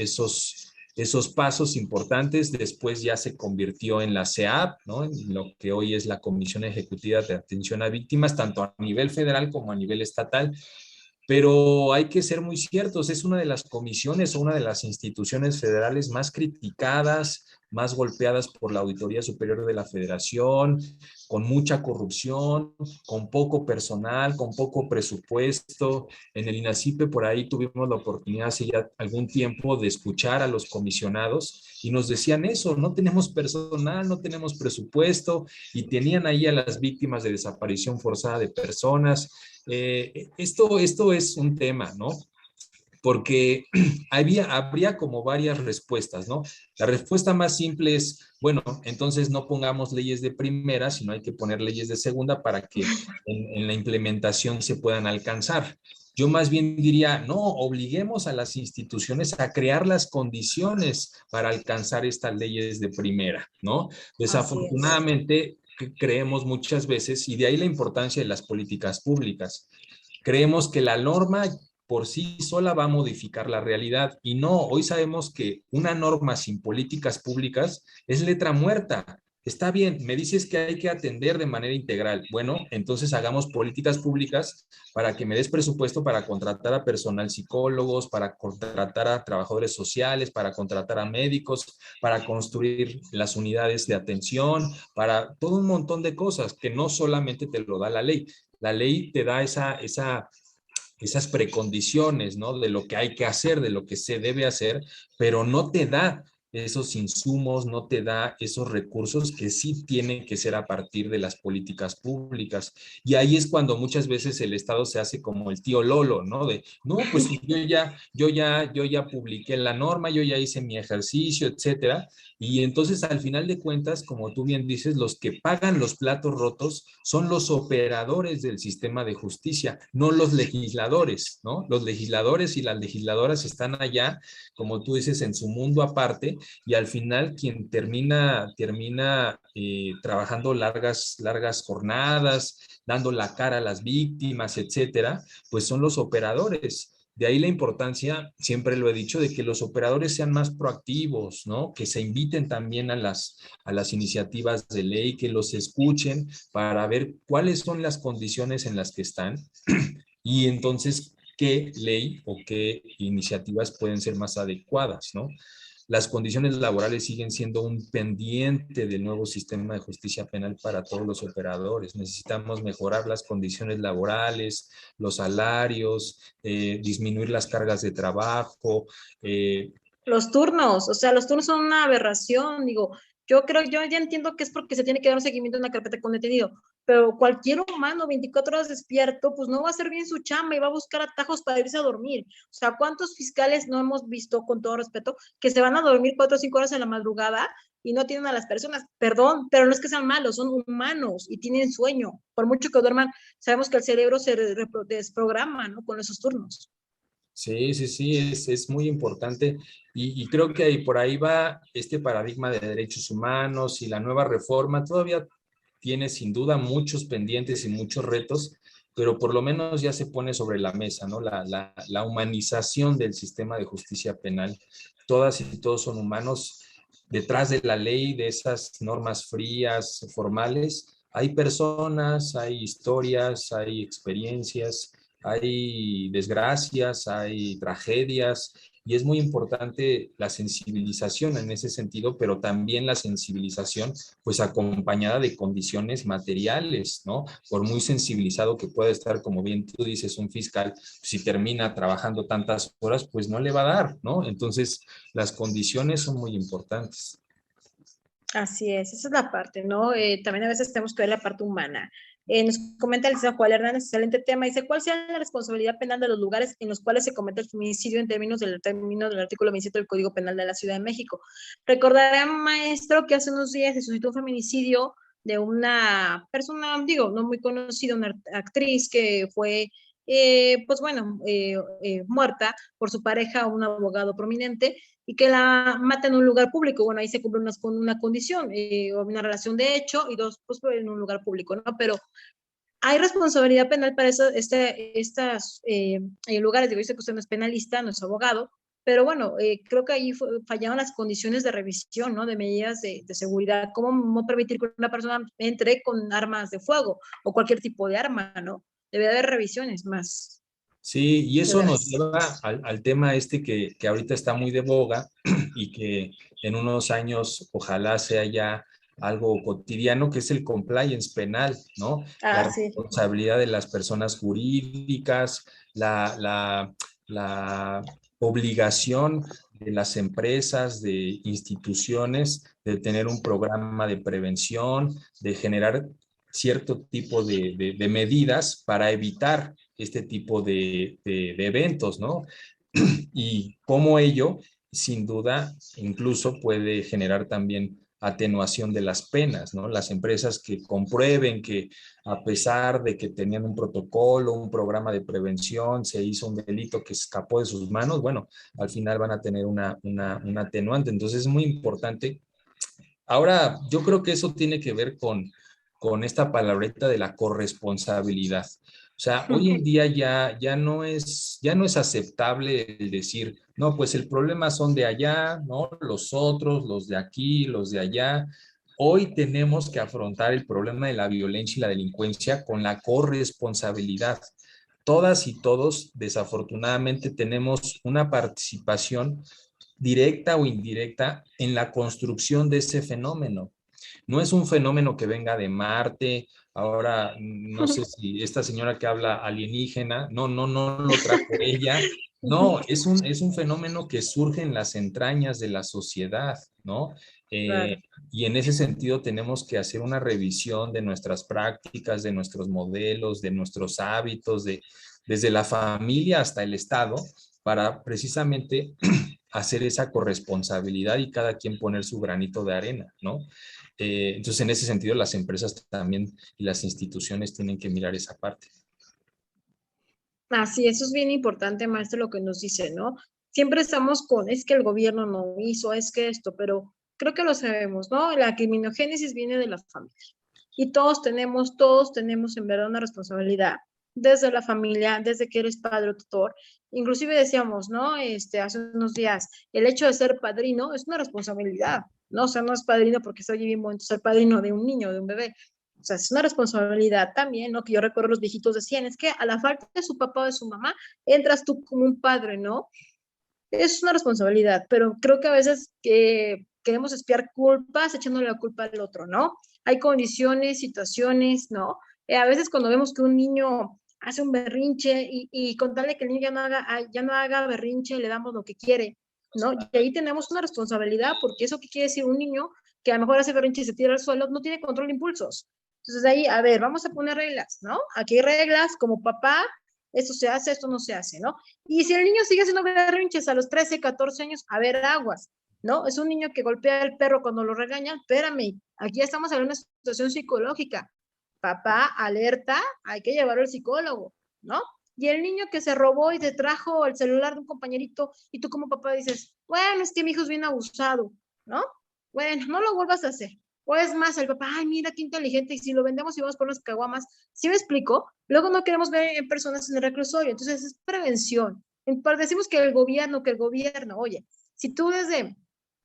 pasos importantes. Después ya se convirtió en la CEAP, ¿no? En lo que hoy es la Comisión Ejecutiva de Atención a Víctimas, tanto a nivel federal como a nivel estatal. Pero hay que ser muy ciertos, es una de las comisiones o una de las instituciones federales más criticadas, más golpeadas por la Auditoría Superior de la Federación, con mucha corrupción, con poco personal, con poco presupuesto. En el INACIPE por ahí tuvimos la oportunidad hace ya algún tiempo de escuchar a los comisionados y nos decían eso, no tenemos personal, no tenemos presupuesto, y tenían ahí a las víctimas de desaparición forzada de personas. Esto es un tema, ¿no? Porque habría como varias respuestas, ¿no? La respuesta más simple es, bueno, entonces no pongamos leyes de primera, sino hay que poner leyes de segunda para que en la implementación se puedan alcanzar. Yo más bien diría, no, obliguemos a las instituciones a crear las condiciones para alcanzar estas leyes de primera, ¿no? Así es. Desafortunadamente, creemos muchas veces, y de ahí la importancia de las políticas públicas, creemos que la norma por sí sola va a modificar la realidad, y no, hoy sabemos que una norma sin políticas públicas es letra muerta. Está bien, me dices que hay que atender de manera integral. Bueno, entonces hagamos políticas públicas para que me des presupuesto para contratar a personal psicólogos, para contratar a trabajadores sociales, para contratar a médicos, para construir las unidades de atención, para todo un montón de cosas que no solamente te lo da la ley. La ley te da esas precondiciones, ¿no? De lo que hay que hacer, de lo que se debe hacer, pero no te da esos insumos, no te da esos recursos que sí tienen que ser a partir de las políticas públicas. Y ahí es cuando muchas veces el Estado se hace como el tío Lolo, ¿no? De, no, pues yo ya publiqué la norma, yo ya hice mi ejercicio, etcétera. Y entonces, al final de cuentas, como tú bien dices, los que pagan los platos rotos son los operadores del sistema de justicia, no los legisladores, ¿no? Los legisladores y las legisladoras están allá, como tú dices, en su mundo aparte, y al final quien termina trabajando largas jornadas, dando la cara a las víctimas, etcétera, pues son los operadores. De ahí la importancia, siempre lo he dicho, de que los operadores sean más proactivos, ¿no? Que se inviten también a las iniciativas de ley, que los escuchen para ver cuáles son las condiciones en las que están y entonces qué ley o qué iniciativas pueden ser más adecuadas, ¿no? Las condiciones laborales siguen siendo un pendiente del nuevo sistema de justicia penal para todos los operadores. Necesitamos mejorar las condiciones laborales, los salarios, disminuir las cargas de trabajo. Los turnos, o sea, los turnos son una aberración, digo, yo ya entiendo que es porque se tiene que dar un seguimiento a una carpeta con detenido, pero cualquier humano 24 horas despierto, pues no va a hacer bien su chamba y va a buscar atajos para irse a dormir. O sea, ¿cuántos fiscales no hemos visto, con todo respeto, que se van a dormir 4 o 5 horas en la madrugada y no tienen a las personas? Perdón, pero no es que sean malos, son humanos y tienen sueño. Por mucho que duerman, sabemos que el cerebro se desprograma, ¿no? Con esos turnos. Sí, sí, sí, es muy importante, y creo que por ahí va este paradigma de derechos humanos y la nueva reforma. Todavía tiene sin duda muchos pendientes y muchos retos, pero por lo menos ya se pone sobre la mesa, ¿no? La humanización del sistema de justicia penal. Todas y todos son humanos. Detrás de la ley, de esas normas frías, formales, hay personas, hay historias, hay experiencias, hay desgracias, hay tragedias, y es muy importante la sensibilización en ese sentido, pero también la sensibilización pues acompañada de condiciones materiales, ¿no? Por muy sensibilizado que pueda estar, como bien tú dices, un fiscal, si termina trabajando tantas horas, pues no le va a dar, ¿no? Entonces, las condiciones son muy importantes. Así es, esa es la parte, ¿no? También a veces tenemos que ver la parte humana. Nos comenta el licenciado Juan Hernández, excelente tema, dice, ¿cuál sea la responsabilidad penal de los lugares en los cuales se comete el feminicidio en términos del artículo 27 del Código Penal de la Ciudad de México? Recordará, maestro, que hace unos días se suscitó un feminicidio de una persona, digo, no muy conocida, una actriz que fue pues bueno, muerta por su pareja o un abogado prominente y que la mata en un lugar público. Bueno, ahí se cumple con una condición, o una relación de hecho y dos, pues en un lugar público, ¿no? Pero hay responsabilidad penal para estas lugares. Digo, dice que usted no es penalista, no es abogado, pero bueno, creo que ahí fallaron las condiciones de revisión, ¿no? De medidas de seguridad. ¿Cómo no permitir que una persona entre con armas de fuego o cualquier tipo de arma, ¿no? Debe haber revisiones más Sí, y eso nos severas. lleva al tema este que ahorita está muy de boga y que en unos años ojalá sea ya algo cotidiano, que es el compliance penal, ¿no? La Ah, sí. responsabilidad de las personas jurídicas, la obligación de las empresas, de instituciones, de tener un programa de prevención, de generar cierto tipo de medidas para evitar este tipo de eventos, ¿no? Y cómo ello, sin duda, incluso puede generar también atenuación de las penas, ¿no? Las empresas que comprueben que a pesar de que tenían un protocolo, un programa de prevención, se hizo un delito que escapó de sus manos, bueno, al final van a tener una atenuante. Entonces es muy importante. Ahora, yo creo que eso tiene que ver con esta palabreta de la corresponsabilidad. O sea, hoy en día ya no es aceptable el decir, no, pues el problema son de allá, ¿no? Los otros, los de aquí, los de allá. Hoy tenemos que afrontar el problema de la violencia y la delincuencia con la corresponsabilidad. Todas y todos, desafortunadamente, tenemos una participación directa o indirecta en la construcción de ese fenómeno. No es un fenómeno que venga de Marte. Ahora, no sé si esta señora que habla alienígena, no lo trajo ella. No, es un fenómeno que surge en las entrañas de la sociedad, ¿no? Claro. Eh, y en ese sentido tenemos que hacer una revisión de nuestras prácticas, de nuestros modelos, de nuestros hábitos, desde la familia hasta el Estado, para precisamente hacer esa corresponsabilidad y cada quien poner su granito de arena, ¿no? Entonces, en ese sentido, las empresas también y las instituciones tienen que mirar esa parte. Así, eso es bien importante, maestro, lo que nos dice, ¿no? Siempre estamos con, es que el gobierno no hizo, es que esto, pero creo que lo sabemos, ¿no? La criminogénesis viene de la familia. Y todos tenemos en verdad una responsabilidad, desde la familia, desde que eres padre o tutor. Inclusive decíamos, ¿no? Hace unos días, el hecho de ser padrino es una responsabilidad, ¿no? O sea, no es padrino porque se oye bien bonito ser padrino de un niño, de un bebé. O sea, es una responsabilidad también, ¿no? Que yo recuerdo los viejitos decían, es que a la falta de su papá o de su mamá, entras tú como un padre, ¿no? Es una responsabilidad, pero creo que a veces queremos espiar culpas echándole la culpa al otro, ¿no? Hay condiciones, situaciones, ¿no? A veces cuando vemos que un niño hace un berrinche y con tal de que el niño ya no haga berrinche, le damos lo que quiere, ¿no? Y ahí tenemos una responsabilidad, porque eso qué quiere decir un niño que a lo mejor hace berrinche y se tira al suelo, no tiene control de impulsos. Entonces ahí, a ver, vamos a poner reglas, ¿no? Aquí hay reglas como papá, esto se hace, esto no se hace, ¿no? Y si el niño sigue haciendo berrinches a los 13, 14 años, a ver, aguas, ¿no? Es un niño que golpea al perro cuando lo regañan, espérame, aquí ya estamos hablando de una situación psicológica. Papá, alerta, hay que llevarlo al psicólogo, ¿no? Y el niño que se robó y te trajo el celular de un compañerito y tú como papá dices, bueno, es que mi hijo es bien abusado, ¿no? Bueno, no lo vuelvas a hacer. O es más, el papá, ay, mira qué inteligente, y si lo vendemos y vamos por unas caguamas, ¿sí me explico? Luego no queremos ver en personas en el reclusorio, entonces es prevención. Decimos que el gobierno, oye, si tú desde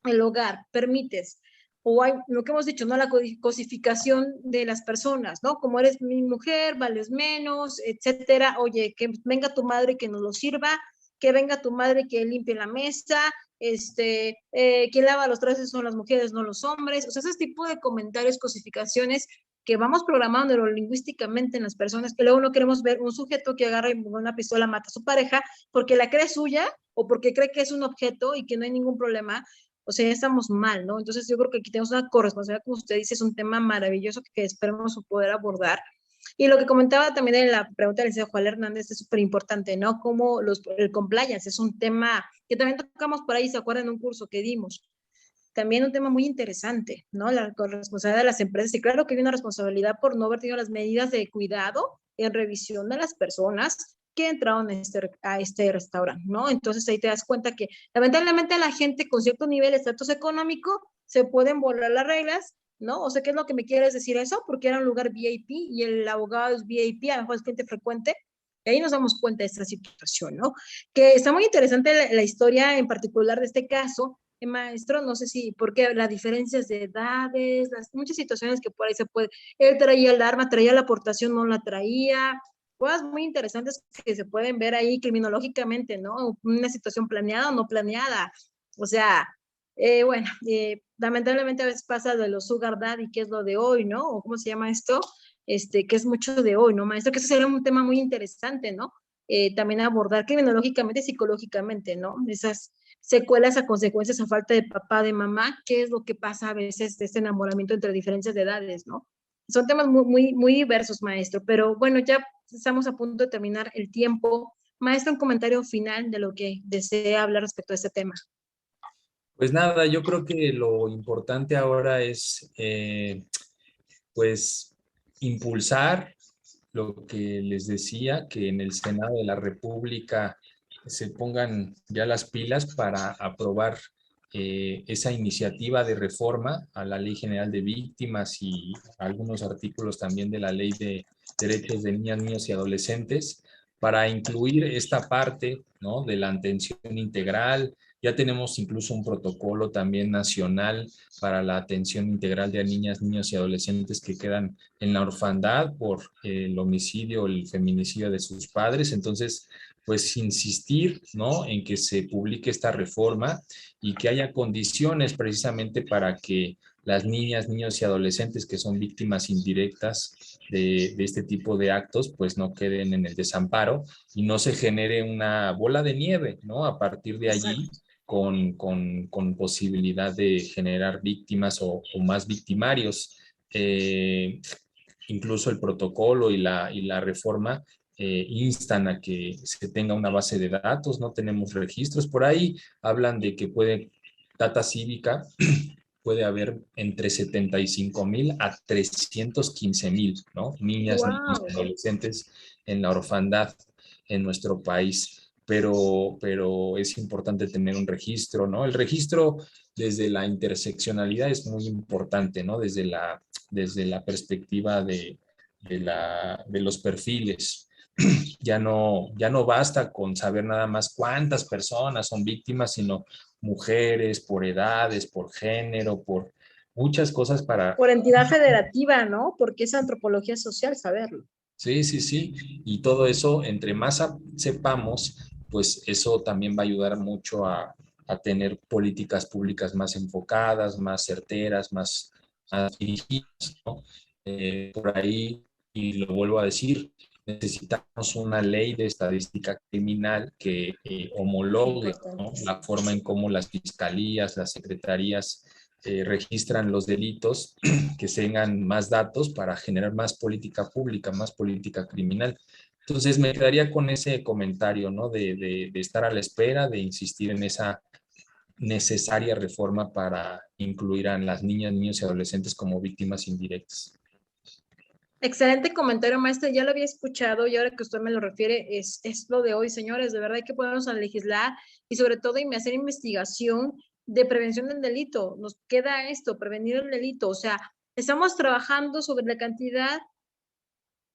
el hogar permites, o hay lo que hemos dicho, ¿no? La cosificación de las personas, ¿no? Como eres mi mujer, vales menos, etcétera. Oye, que venga tu madre que nos lo sirva, que venga tu madre que limpie la mesa, quien lava los trastes son las mujeres, no los hombres. O sea, ese tipo de comentarios, cosificaciones que vamos programando neurolingüísticamente en las personas, que luego no queremos ver un sujeto que agarra y con una pistola mata a su pareja porque la cree suya o porque cree que es un objeto y que no hay ningún problema. O sea, ya estamos mal, ¿no? Entonces yo creo que aquí tenemos una corresponsabilidad, como usted dice, es un tema maravilloso que esperemos poder abordar. Y lo que comentaba también en la pregunta del licenciado Juan Hernández es súper importante, ¿no? Como el compliance es un tema que también tocamos por ahí, ¿se acuerdan? En un curso que dimos. También un tema muy interesante, ¿no? La corresponsabilidad de las empresas. Y claro que hay una responsabilidad por no haber tenido las medidas de cuidado en revisión de las personas que entraron a este restaurante, ¿no? Entonces ahí te das cuenta que lamentablemente la gente con cierto nivel de estatus económico se pueden volar las reglas, ¿no? O sea, ¿qué es lo que me quieres decir eso? Porque era un lugar VIP y el abogado es VIP, a lo mejor es cliente frecuente, y ahí nos damos cuenta de esta situación, ¿no? Que está muy interesante la historia en particular de este caso, maestro, no sé si, porque las diferencias de edades, muchas situaciones que por ahí se puede, él traía el arma, traía la aportación, no la traía, cosas muy interesantes que se pueden ver ahí criminológicamente, ¿no? Una situación planeada o no planeada, o sea, bueno, lamentablemente a veces pasa de los sugar daddy, que es lo de hoy, ¿no? O cómo se llama esto, que es mucho de hoy, ¿no, maestro? Que eso sería un tema muy interesante, ¿no? También abordar criminológicamente y psicológicamente, ¿no? Esas secuelas a consecuencias a falta de papá, de mamá, qué es lo que pasa a veces de este enamoramiento entre diferentes de edades, ¿no? Son temas muy diversos, maestro, pero bueno, ya estamos a punto de terminar el tiempo. Maestro, un comentario final de lo que desea hablar respecto a este tema. Pues nada, yo creo que lo importante ahora es, pues, impulsar lo que les decía, que en el Senado de la República se pongan ya las pilas para aprobar esa iniciativa de reforma a la Ley General de Víctimas y algunos artículos también de la Ley de Derechos de Niñas, Niños y Adolescentes, para incluir esta parte, ¿no?, de la atención integral. Ya tenemos incluso un protocolo también nacional para la atención integral de niñas, niños y adolescentes que quedan en la orfandad por el homicidio o el feminicidio de sus padres. Entonces, pues insistir, ¿no?, en que se publique esta reforma y que haya condiciones precisamente para que las niñas, niños y adolescentes que son víctimas indirectas de este tipo de actos, pues no queden en el desamparo y no se genere una bola de nieve, ¿no? A partir de allí, Exacto. con posibilidad de generar víctimas o más victimarios. Incluso el protocolo y la reforma instan a que se tenga una base de datos, no tenemos registros. Por ahí hablan de que puede, data cívica, puede haber entre 75,000 a 315,000, ¿no?, niñas, niños, Wow. adolescentes en la orfandad en nuestro país. Pero es importante tener un registro, ¿no? El registro desde la interseccionalidad es muy importante, ¿no? Desde la perspectiva de los perfiles. Ya no basta con saber nada más cuántas personas son víctimas, sino mujeres, por edades, por género, por muchas cosas para... Por entidad federativa, ¿no? Porque es antropología social saberlo. Sí, sí, sí. Y todo eso, entre más sepamos, pues eso también va a ayudar mucho a tener políticas públicas más enfocadas, más certeras, más dirigidas, ¿no? Por ahí, y lo vuelvo a decir, necesitamos una ley de estadística criminal que homologue, ¿no?, Importantes. la forma en cómo las fiscalías, las secretarías registran los delitos, que tengan más datos para generar más política pública, más política criminal. Entonces me quedaría con ese comentario, ¿no?, de estar a la espera, de insistir en esa necesaria reforma para incluir a las niñas, niños y adolescentes como víctimas indirectas. Excelente comentario, maestro. Ya lo había escuchado y ahora que usted me lo refiere, es lo de hoy, señores. De verdad hay que ponernos a legislar y sobre todo hacer investigación de prevención del delito. Nos queda esto, prevenir el delito. O sea, estamos trabajando sobre la cantidad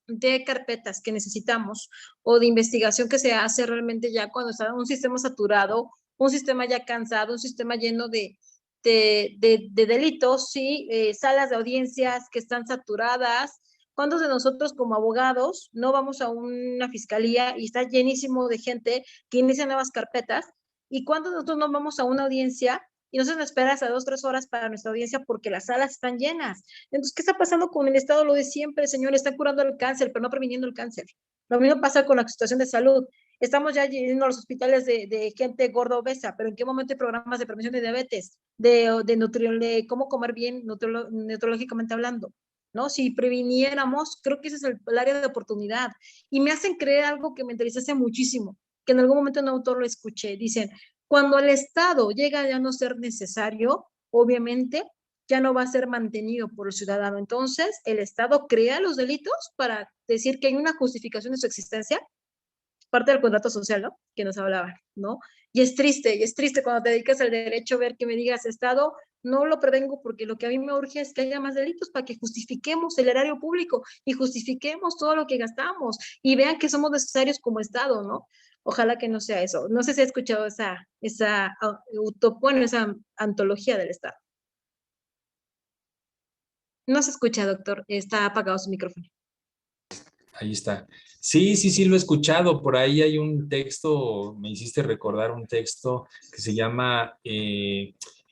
de carpetas que necesitamos o de investigación que se hace realmente ya cuando está un sistema saturado, un sistema ya cansado, un sistema lleno de delitos, ¿sí? Salas de audiencias que están saturadas. ¿Cuántos de nosotros como abogados no vamos a una fiscalía y está llenísimo de gente que inicia nuevas carpetas? ¿Y cuántos de nosotros no vamos a una audiencia y no se nos espera hasta 2 o 3 horas para nuestra audiencia porque las salas están llenas? Entonces, ¿qué está pasando con el Estado? Lo de siempre, señor, está curando el cáncer, pero no previniendo el cáncer. Lo mismo pasa con la situación de salud. Estamos ya yendo a los hospitales de gente gorda obesa, pero ¿en qué momento hay programas de prevención de diabetes, de cómo comer bien, nutriológicamente hablando? ¿No? Si previniéramos, creo que ese es el área de oportunidad. Y me hacen creer algo que me entristece muchísimo, que en algún momento un autor lo escuché. Dicen, cuando el Estado llega a ya no ser necesario, obviamente ya no va a ser mantenido por el ciudadano. Entonces, el Estado crea los delitos para decir que hay una justificación de su existencia parte del contrato social, ¿no? Que nos hablaban, ¿no? Y es triste cuando te dedicas al derecho ver que me digas, Estado, no lo prevengo porque lo que a mí me urge es que haya más delitos para que justifiquemos el erario público y justifiquemos todo lo que gastamos y vean que somos necesarios como Estado, ¿no? Ojalá que no sea eso. No sé si has escuchado bueno, esa antología del Estado. No se escucha, doctor. Está apagado su micrófono. Ahí está. Sí, sí, sí, lo he escuchado. Por ahí hay un texto, me hiciste recordar un texto que se llama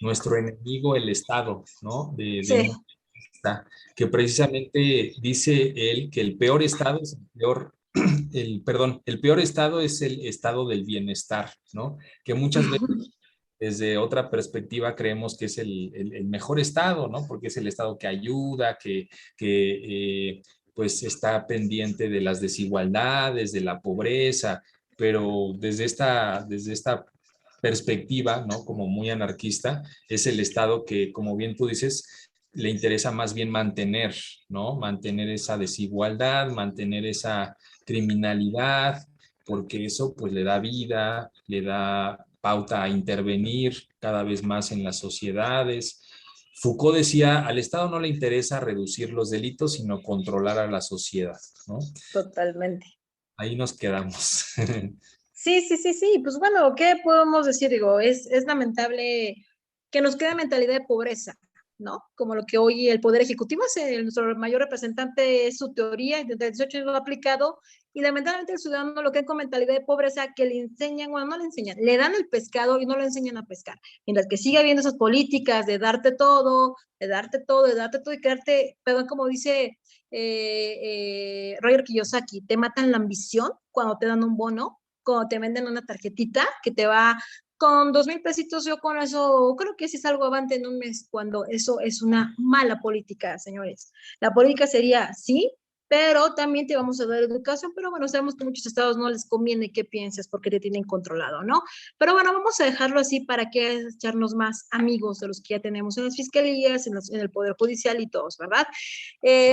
Nuestro enemigo, el Estado, ¿no? De Sí. un que precisamente dice él que el peor estado es el peor estado es el estado del bienestar, ¿no? Que muchas veces desde otra perspectiva creemos que es el mejor estado, ¿no? Porque es el estado que ayuda, que pues está pendiente de las desigualdades, de la pobreza, pero desde esta perspectiva, ¿no? Como muy anarquista, es el estado que, como bien tú dices, le interesa más bien mantener, ¿no? Mantener esa desigualdad, mantener esa criminalidad, porque eso pues le da vida, le da pauta a intervenir cada vez más en las sociedades. Foucault decía, al Estado no le interesa reducir los delitos, sino controlar a la sociedad, ¿no? Totalmente. Ahí nos quedamos. Sí. Pues bueno, ¿qué podemos decir? Digo, es lamentable que nos quede mentalidad de pobreza, ¿no? Como lo que hoy el Poder Ejecutivo hace, nuestro mayor representante es su teoría, desde 18 años lo ha aplicado, y lamentablemente el ciudadano lo que es con mentalidad de pobreza, que le enseñan, bueno, no le enseñan, le dan el pescado y no le enseñan a pescar. Mientras que siga habiendo esas políticas de darte todo, de darte todo, de darte todo y quedarte, perdón, como dice Roger Kiyosaki, te matan la ambición cuando te dan un bono, cuando te venden una tarjetita que te va con 2,000 pesitos. Yo con eso creo que sí salgo avante en un mes, cuando eso es una mala política, señores. La política sería, sí, pero también te vamos a dar educación, pero bueno, sabemos que a muchos estados no les conviene que pienses porque te tienen controlado, ¿no? Pero bueno, vamos a dejarlo así para que echarnos más amigos de los que ya tenemos en las fiscalías, en el Poder Judicial y todos, ¿verdad?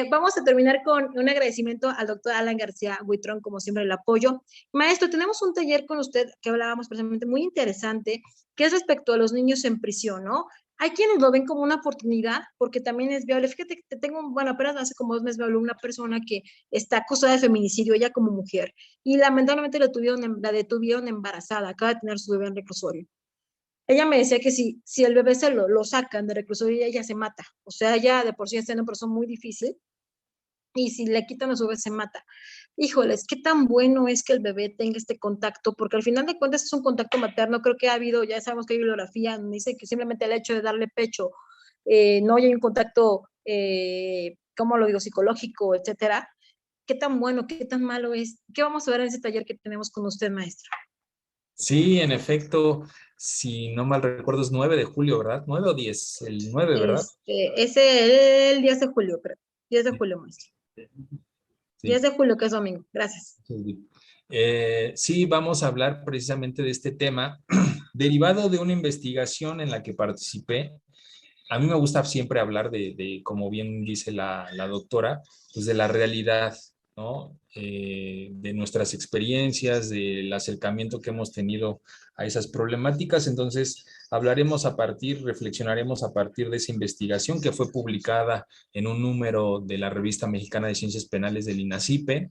Vamos a terminar con un agradecimiento al doctor Alan García Huitrón, como siempre, el apoyo. Maestro, tenemos un taller con usted que hablábamos precisamente muy interesante, que es respecto a los niños en prisión, ¿no? Hay quienes lo ven como una oportunidad porque también es viable. Fíjate que bueno, apenas hace como 2 meses me habló una persona que está acusada de feminicidio, ella como mujer, y lamentablemente la detuvieron embarazada, acaba de tener su bebé en reclusorio. Ella me decía que si el bebé se lo sacan de reclusorio, ella se mata. O sea, ella de por sí está en una persona muy difícil, y si le quitan a su bebé se mata. Híjoles, qué tan bueno es que el bebé tenga este contacto, porque al final de cuentas es un contacto materno. Creo que ha habido, ya sabemos que hay bibliografía, dice que simplemente el hecho de darle pecho, no hay un contacto, ¿cómo lo digo?, psicológico, etcétera. Qué tan bueno, qué tan malo es. ¿Qué vamos a ver en ese taller que tenemos con usted, maestro? Sí, en efecto, si no mal recuerdo, es 9 de julio, ¿verdad? 9 o 10, el 9, ¿verdad? Es el 10 de julio, creo. 10 de julio, maestro. Sí. 10 de julio, que es domingo. Gracias. Sí. Sí, vamos a hablar precisamente de este tema derivado de una investigación en la que participé. A mí me gusta siempre hablar como bien dice la doctora, pues de la realidad, ¿no? De nuestras experiencias, del acercamiento que hemos tenido a esas problemáticas. Entonces, reflexionaremos a partir de esa investigación que fue publicada en un número de la Revista Mexicana de Ciencias Penales del INACIPE,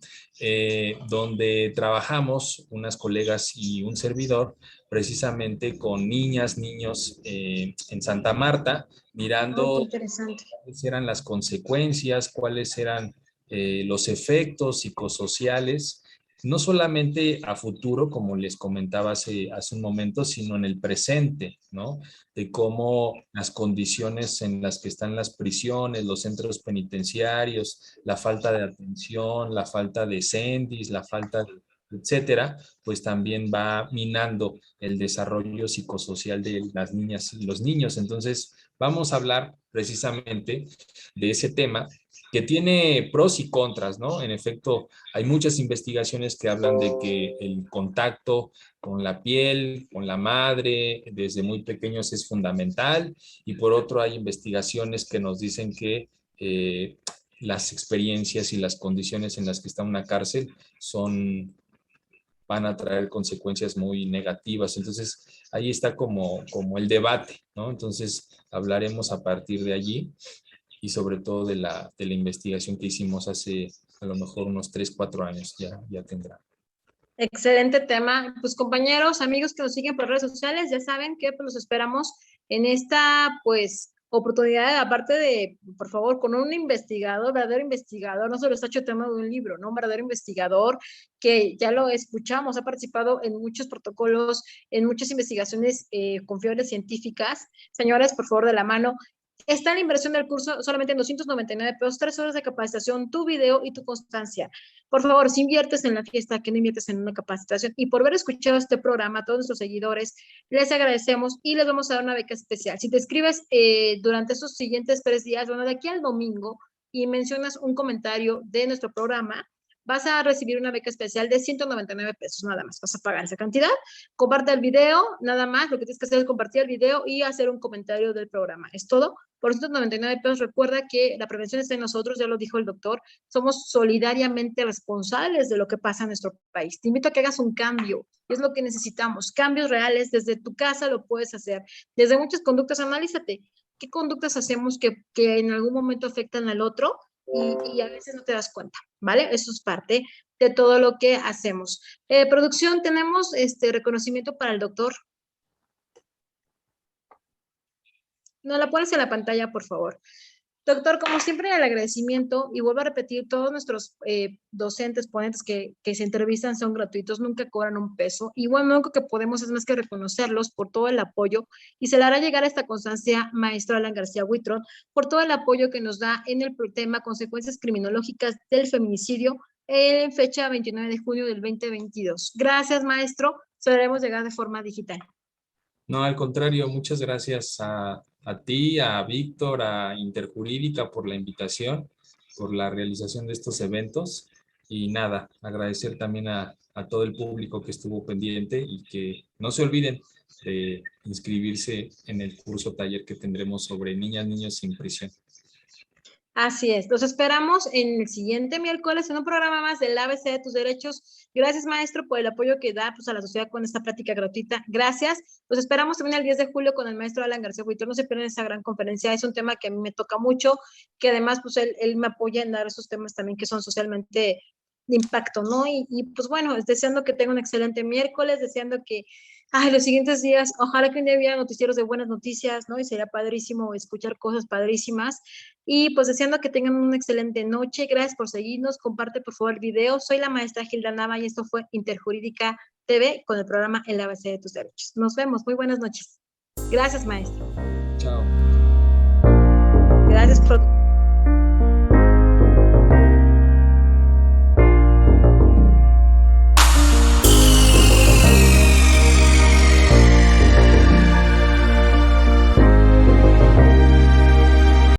donde trabajamos unas colegas y un servidor precisamente con niñas, niños en Santa Marta, Ay, qué mirando interesante. cuáles eran las consecuencias, cuáles eran los efectos psicosociales, no solamente a futuro, como les comentaba hace un momento, sino en el presente, ¿no? De cómo las condiciones en las que están las prisiones, los centros penitenciarios, la falta de atención, la falta de CENDIS, la falta de etcétera, pues también va minando el desarrollo psicosocial de las niñas y los niños. Entonces, vamos a hablar precisamente de ese tema que tiene pros y contras, ¿no? En efecto, hay muchas investigaciones que hablan de que el contacto con la piel, con la madre, desde muy pequeños es fundamental, y por otro hay investigaciones que nos dicen que las experiencias y las condiciones en las que está una cárcel son van a traer consecuencias muy negativas. Entonces, ahí está como el debate, ¿no? Entonces, hablaremos a partir de allí y sobre todo de la investigación que hicimos hace a lo mejor unos 3, 4 años, ya tendrá. Excelente tema. Pues compañeros, amigos que nos siguen por redes sociales, ya saben que pues, los esperamos en esta pues oportunidad, aparte de, por favor, con un investigador, verdadero investigador, no solo está hecho tema de un libro, ¿no? Un verdadero investigador que ya lo escuchamos, ha participado en muchos protocolos, en muchas investigaciones confiables científicas. Señores, por favor, de la mano. Está la inversión del curso solamente en 299 pesos, 3 horas de capacitación, tu video y tu constancia. Por favor, si inviertes en la fiesta, que no inviertes en una capacitación. Y por haber escuchado este programa, a todos nuestros seguidores, les agradecemos y les vamos a dar una beca especial. Si te escribes durante estos siguientes 3 días, bueno, de aquí al domingo, y mencionas un comentario de nuestro programa, vas a recibir una beca especial de 199 pesos, nada más. Vas a pagar esa cantidad, comparte el video, nada más. Lo que tienes que hacer es compartir el video y hacer un comentario del programa. Es todo. Por 199 pesos, recuerda que la prevención está en nosotros, ya lo dijo el doctor. Somos solidariamente responsables de lo que pasa en nuestro país. Te invito a que hagas un cambio. Es lo que necesitamos. Cambios reales. Desde tu casa lo puedes hacer. Desde muchas conductas, analízate. ¿Qué conductas hacemos que en algún momento afectan al otro? Y a veces no te das cuenta, ¿vale? Eso es parte de todo lo que hacemos. Producción, tenemos reconocimiento para el doctor. No la pones en la pantalla, por favor. Doctor, como siempre, el agradecimiento, y vuelvo a repetir, todos nuestros docentes, ponentes que se entrevistan son gratuitos, nunca cobran un peso. Igual lo único que podemos es más que reconocerlos por todo el apoyo, y se le hará llegar esta constancia, maestro Alan García Huitrón, por todo el apoyo que nos da en el tema Consecuencias Criminológicas del Feminicidio, en fecha 29 de junio del 2022. Gracias, maestro. Se lo haremos llegar de forma digital. No, al contrario, muchas gracias a ti, a Víctor, a Interjurídica por la invitación, por la realización de estos eventos y nada, agradecer también a todo el público que estuvo pendiente y que no se olviden de inscribirse en el curso taller que tendremos sobre niñas, niños sin prisión. Así es, los esperamos en el siguiente miércoles en un programa más del ABC de tus derechos. Gracias, maestro, por el apoyo que da pues, a la sociedad con esta plática gratuita. Gracias. Los esperamos también el 10 de julio con el maestro Alan García Huitrón. No se pierdan esa gran conferencia. Es un tema que a mí me toca mucho, que además pues él me apoya en dar esos temas también que son socialmente de impacto, ¿no? Y pues bueno, deseando que tenga un excelente miércoles, deseando que los siguientes días, ojalá que un día hubiera noticieros de buenas noticias, ¿no? Y sería padrísimo escuchar cosas padrísimas. Y pues deseando que tengan una excelente noche. Gracias por seguirnos. Comparte por favor el video. Soy la maestra Gilda Nava y esto fue Interjurídica TV con el programa El ABC de tus derechos. Nos vemos. Muy buenas noches. Gracias, maestro. Chao. Gracias, productor.